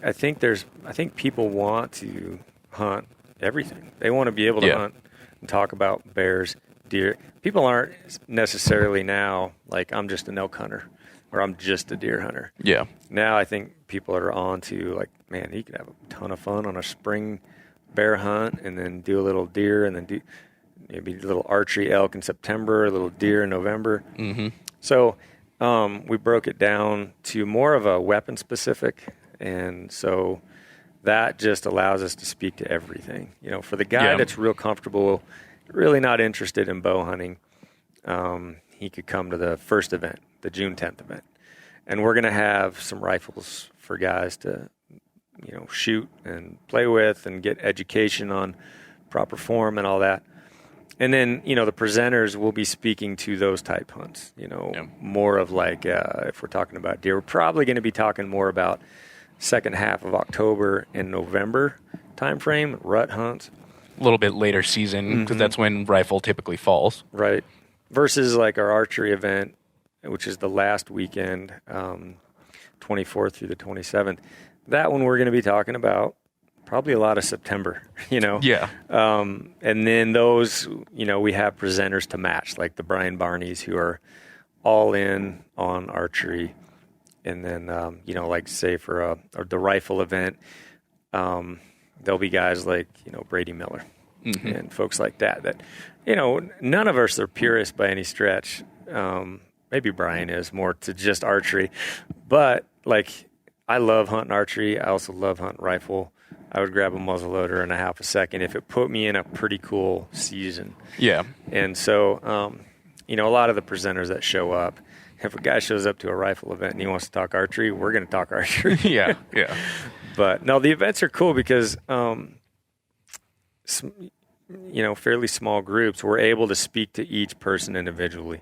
people want to hunt everything. They want to be able to hunt and talk about bears, deer. People aren't necessarily now like, I'm just an elk hunter or I'm just a deer hunter. Yeah. Now I think people are on to like, man, you could have a ton of fun on a spring bear hunt and then do a little deer and then do maybe a little archery elk in September, a little deer in November. Mm-hmm. So we broke it down to more of a weapon specific. And so that just allows us to speak to everything. You know, for the guy that's real comfortable, really not interested in bow hunting, he could come to the first event, the June 10th event. And we're going to have some rifles for guys to, you know, shoot and play with and get education on proper form and all that. And then, you know, the presenters will be speaking to those type hunts, you know, more of like, if we're talking about deer, we're probably going to be talking more about second half of October and November timeframe, rut hunts. A little bit later season, because that's when rifle typically falls. Right. Versus like our archery event, which is the last weekend, 24th through the 27th. That one we're going to be talking about probably a lot of September, you know? Yeah. And then those, you know, we have presenters to match, like the Brian Barneys who are all in on archery. And then, you know, like say for the rifle event, there'll be guys like, you know, Brady Miller and folks like that, you know, none of us are purists by any stretch. Maybe Brian is more to just archery, but like I love hunting archery. I also love hunting rifle. I would grab a muzzleloader in a half a second if it put me in a pretty cool season. Yeah. And so, you know, a lot of the presenters that show up, if a guy shows up to a rifle event and he wants to talk archery, we're going to talk archery. Yeah. But no, the events are cool because, you know, fairly small groups, we're able to speak to each person individually.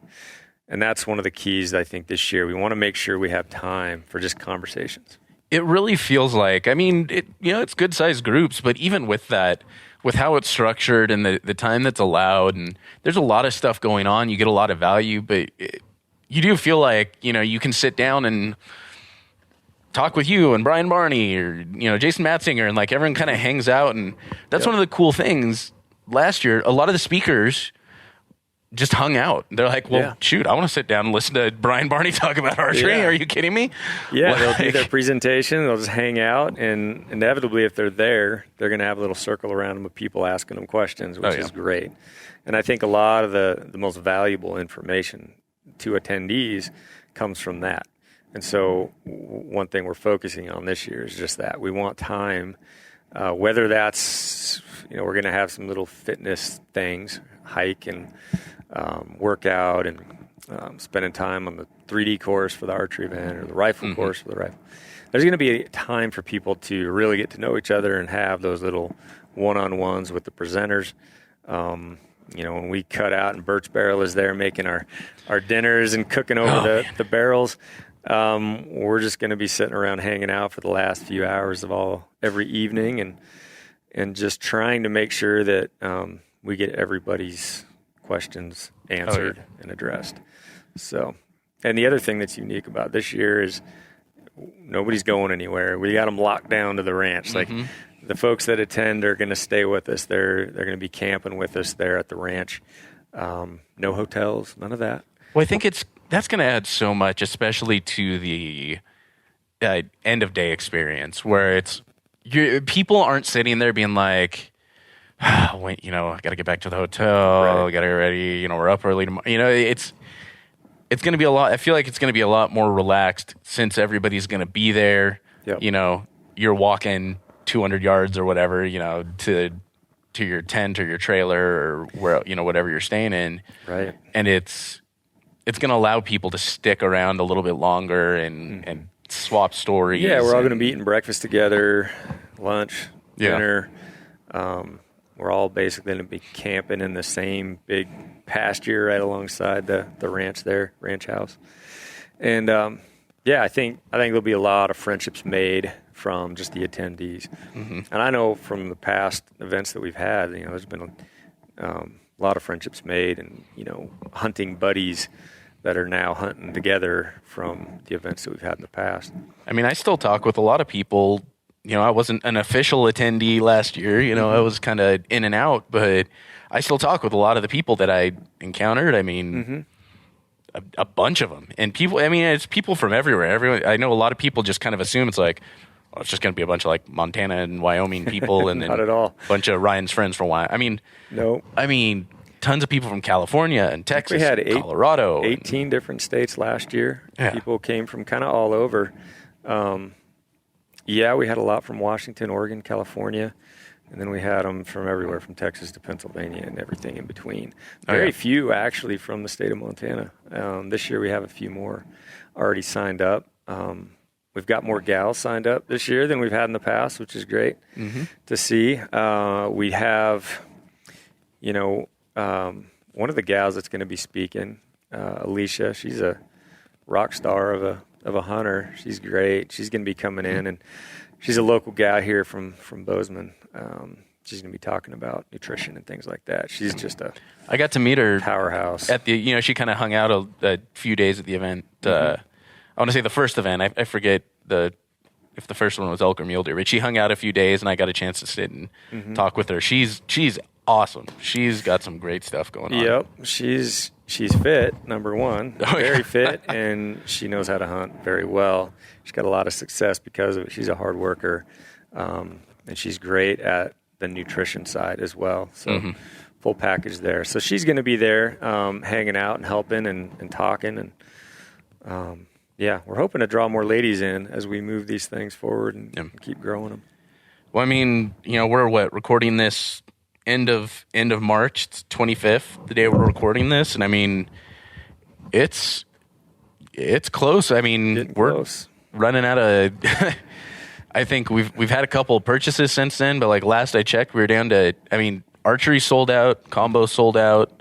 And that's one of the keys, I think, this year. We want to make sure we have time for just conversations. It really feels like, I mean, it's good-sized groups, but even with that, with how it's structured and the time that's allowed, and there's a lot of stuff going on, you get a lot of value, but you do feel like, you know, you can sit down and talk with you and Brian Barney or, you know, Jason Matzinger, and like everyone kind of hangs out, and that's one of the cool things. Last year, a lot of the speakers just hung out. They're like, well, shoot, I want to sit down and listen to Brian Barney talk about archery. Are you kidding me? Yeah, they'll do their presentation. They'll just hang out, and inevitably, if they're there, they're going to have a little circle around them of people asking them questions, which is great. And I think a lot of the most valuable information to attendees comes from that. And so one thing we're focusing on this year is just that. We want time, whether that's, you know, we're going to have some little fitness things, hike and workout and spending time on the 3D course for the archery event or the rifle course for the rifle. There's going to be a time for people to really get to know each other and have those little one-on-ones with the presenters. You know, when we cut out and Birch Barrel is there making our dinners and cooking over the barrels, we're just going to be sitting around hanging out for the last few hours of every evening and just trying to make sure that we get everybody's questions answered and addressed. So, and the other thing that's unique about this year is nobody's going anywhere. We got them locked down to the ranch. Like the folks that attend are going to stay with us. They're going to be camping with us there at the ranch. No hotels, none of that. Well, I think that's going to add so much, especially to the end of day experience, where people aren't sitting there being like, wait, you know, I got to get back to the hotel. I got to get ready. You know, we're up early tomorrow. You know, it's going to be a lot. I feel like it's going to be a lot more relaxed since everybody's going to be there. Yep. You know, you're walking 200 yards or whatever, you know, to your tent or your trailer or where, you know, whatever you're staying in. Right. And it's going to allow people to stick around a little bit longer and swap stories. Yeah, we're all going to be eating breakfast together, lunch, dinner. We're all basically going to be camping in the same big pasture right alongside the ranch there, ranch house. And, I think there'll be a lot of friendships made from just the attendees. And I know from the past events that we've had, you know, there's been a lot of friendships made and, you know, hunting buddies that are now hunting together from the events that we've had in the past. I mean, I still talk with a lot of people. You know, I wasn't an official attendee last year. You know, I was kind of in and out, but I still talk with a lot of the people that I encountered. I mean, a bunch of them. And people, I mean, it's people from everywhere. Everyone, I know a lot of people just kind of assume it's like, oh, it's just going to be a bunch of like Montana and Wyoming people and then Not at all. a bunch of Ryan's friends from Wyoming. I mean, no. I mean, tons of people from California and Texas, we had and Colorado. 18 different states last year. Yeah. People came from kind of all over. Yeah, we had a lot from Washington, Oregon, California, and then we had them from everywhere, from Texas to Pennsylvania and everything in between. Very few actually from the state of Montana. This year we have a few more already signed up. We've got more gals signed up this year than we've had in the past, which is great to see. We have, one of the gals that's going to be speaking, Alicia. She's a rock star of a hunter. She's great. She's going to be coming in, and she's a local gal here from Bozeman. She's going to be talking about nutrition and things like that. She's just I got to meet her powerhouse at the. She kind of hung out a few days at the event. I want to say the first event. I forget if the first one was elk or mule deer, but she hung out a few days, and I got a chance to sit and talk with her. She's awesome. She's got some great stuff going on. Yep, she's fit, number one, very fit, and she knows how to hunt very well. She's got a lot of success because of it. She's a hard worker, and she's great at the nutrition side as well. So full package there. So she's going to be there hanging out and helping and talking. And, we're hoping to draw more ladies in as we move these things forward and keep growing them. Well, I mean, we're recording this end of March. It's 25th, the day we're recording this, and I mean, it's close. I mean, we're close. Running out of. I think we've had a couple of purchases since then, but like last I checked, we were down to. I mean, archery sold out, combo sold out.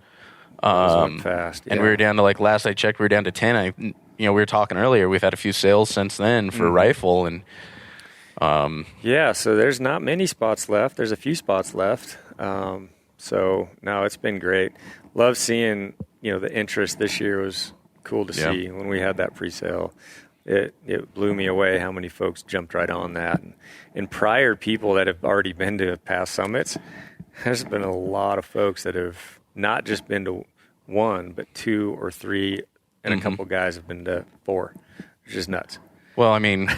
Fast, and we were down to last I checked, we were down to 10. We were talking earlier. We've had a few sales since then for rifle and. So there's not many spots left. There's a few spots left. So no, it's been great. Love seeing, the interest this year was cool to see when we had that pre-sale. It blew me away how many folks jumped right on that. And prior people that have already been to past summits, there's been a lot of folks that have not just been to one, but two or three, and a couple guys have been to 4, which is nuts. Well, I mean,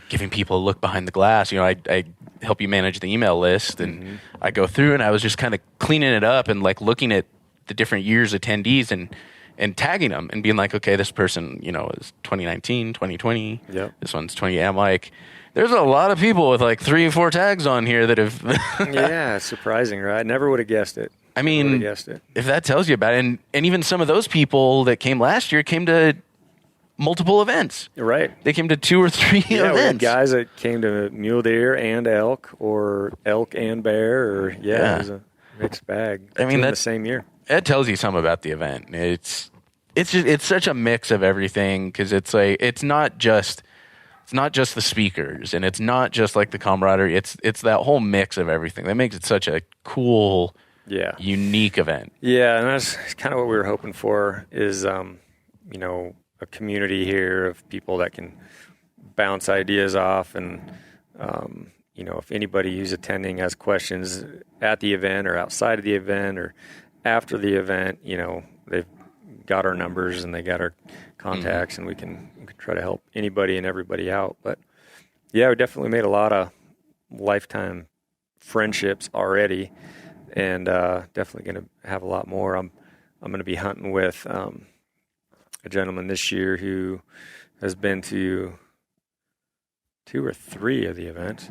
giving people a look behind the glass. I help you manage the email list, and I go through, and I was just kind of cleaning it up and looking at the different years attendees and tagging them and being like, okay, this person, is 2019, 2020. Yep. This one's 20. I'm like, there's a lot of people with 3 or 4 tags on here that have. Yeah, it's surprising, right? Never would have guessed it. I mean, if that tells you about it, and even some of those people that came last year came to multiple events. Right. They came to 2 or 3 events. We had guys that came to mule deer and elk, or elk and bear, or it was a mixed bag. I mean, that's the same year. That tells you something about the event. It's such a mix of everything, because it's not just the speakers, and it's not just the camaraderie. It's that whole mix of everything that makes it such a cool, unique event. Yeah, and that's kind of what we were hoping for is, a community here of people that can bounce ideas off, and if anybody who's attending has questions at the event or outside of the event or after the event, they've got our numbers and they got our contacts, and we can try to help anybody and everybody out. But we definitely made a lot of lifetime friendships already, and definitely going to have a lot more. I'm going to be hunting with a gentleman this year who has been to 2 or 3 of the events.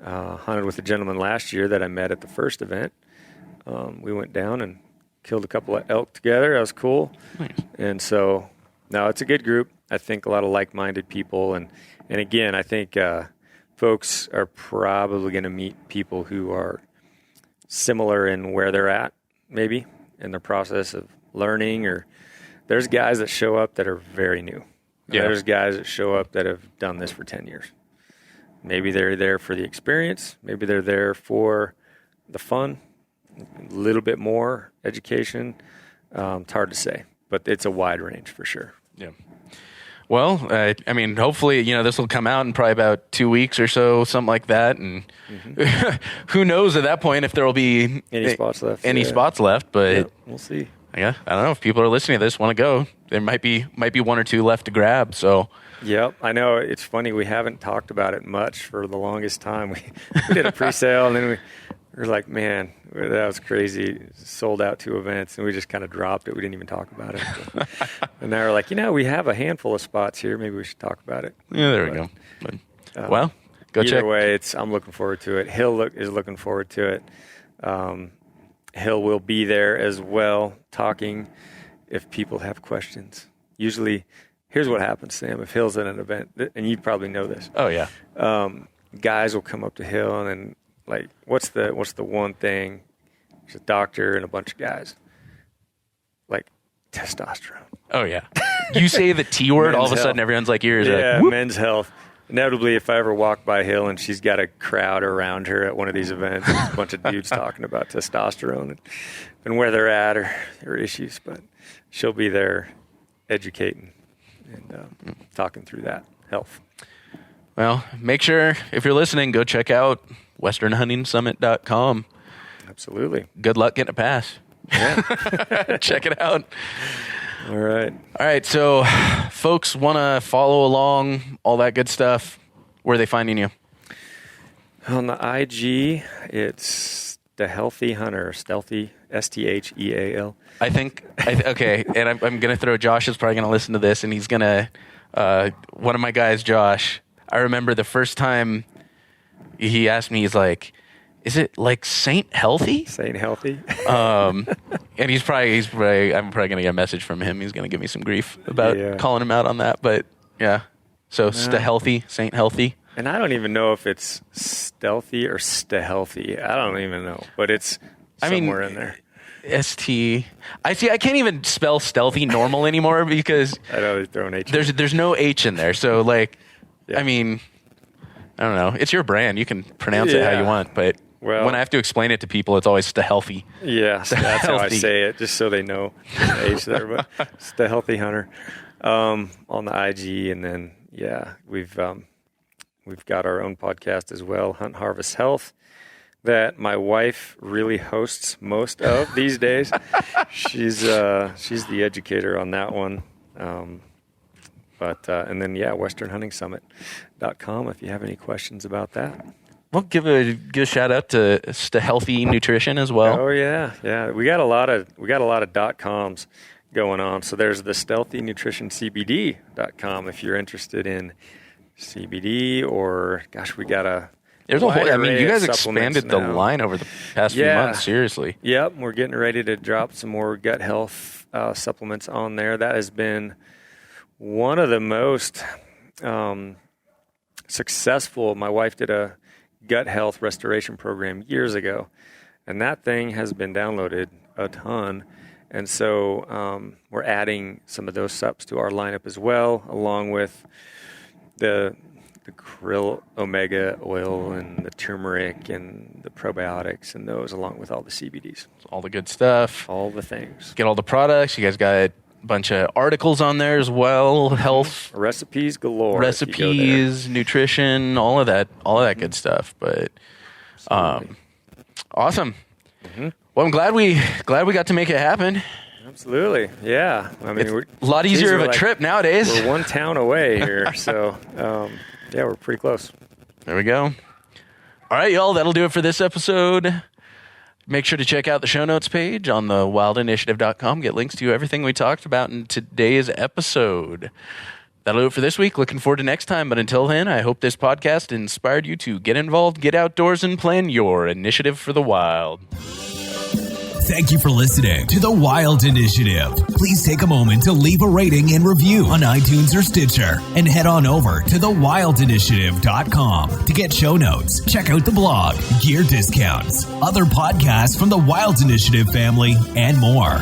Hunted with a gentleman last year that I met at the first event. We went down and killed a couple of elk together. That was cool. Nice. And so, no, it's a good group. I think a lot of like-minded people. And again, I think folks are probably going to meet people who are similar in where they're at, maybe, in the process of learning. Or there's guys that show up that are very new. Yeah. There's guys that show up that have done this for 10 years. Maybe they're there for the experience. Maybe they're there for the fun, a little bit more education. It's hard to say. but it's a wide range for sure. Yeah. Well, I mean, hopefully, this will come out in probably about 2 weeks or so, something like that. And who knows at that point if there will be any spots left. Spots left, but we'll see. Yeah, I don't know if people are listening to this want to go. There might be 1 or 2 left to grab. So. Yep, I know. It's funny. We haven't talked about it much for the longest time. We did a pre-sale, and then we were like, man, that was crazy. Sold out 2 events, and we just kind of dropped it. We didn't even talk about it. And now we're like, we have a handful of spots here. Maybe we should talk about it. Yeah, there we go. But, well, go check. Either way, I'm looking forward to it. Hill is looking forward to it. Hill will be there as well, talking if people have questions. Usually, here's what happens, Sam. If Hill's at an event, and you probably know this. Oh, yeah. Guys will come up to Hill and then, like, what's the one thing? There's a doctor and a bunch of guys. Like, testosterone. Oh, yeah. You say the T word, all of a sudden everyone's like ears. Yeah, like, men's health. Inevitably, if I ever walk by Hill and she's got a crowd around her at one of these events, there's a bunch of dudes talking about testosterone and where they're at or issues, but she'll be there educating and talking through that health. Well, make sure, if you're listening, go check out westernhuntingsummit.com. Absolutely. Good luck getting a pass. Yeah. Check it out. All right. So folks want to follow along, all that good stuff. Where are they finding you? On the IG, it's StHealthy Hunter, StHealthy, STHEAL. I think, okay, and I'm going to throw, Josh is probably going to listen to this, and he's going to, one of my guys, Josh, I remember the first time he asked me, he's like, is it like Saint Healthy? Saint Healthy. And I'm probably going to get a message from him. He's going to give me some grief about calling him out on that. But yeah, so StHealthy, Saint Healthy. And I don't even know if it's stealthy or StHealthy. I don't even know, but it's somewhere in there. I can't even spell stealthy normal anymore because I know they throw an H. There's no H in there. So like, I mean, I don't know. It's your brand. You can pronounce it how you want, but when I have to explain it to people, it's always StHealthy. Yeah, that's how I say it, just so they know the H there. But StHealthy Hunter on the IG, and then we've got our own podcast as well, Hunt Harvest Health, that my wife really hosts most of these days. She's the educator on that one. And then westernhuntingsummit.com if you have any questions about that. Well, give a shout out to StHealthy Nutrition as well. Oh yeah. We got a lot of .coms going on. So there's the StHealthy Nutrition CBD.com if you're interested in CBD or we got a. There's a whole. I mean, you guys expanded the line over the past few months. Seriously. Yep, we're getting ready to drop some more gut health supplements on there. That has been one of the most successful. My wife did a gut health restoration program years ago, and that thing has been downloaded a ton. And so we're adding some of those subs to our lineup as well, along with the krill omega oil and the turmeric and the probiotics and those, along with all the CBDs. All the good stuff. All the things. Get all the products. You guys got a bunch of articles on there as well. Health. Recipes galore. Recipes, nutrition, all of that good stuff. But awesome. Mm-hmm. Well, I'm glad we got to make it happen. Absolutely. Yeah. I mean, it's a lot easier of a trip nowadays. We're one town away here. So, we're pretty close. There we go. All right, y'all. That'll do it for this episode. Make sure to check out the show notes page on the wildinitiative.com. Get links to everything we talked about in today's episode. That'll do it for this week. Looking forward to next time. But until then, I hope this podcast inspired you to get involved, get outdoors, and plan your initiative for the wild. Thank you for listening to The Wild Initiative. Please take a moment to leave a rating and review on iTunes or Stitcher, and head on over to thewildinitiative.com to get show notes, check out the blog, gear discounts, other podcasts from the Wild Initiative family, and more.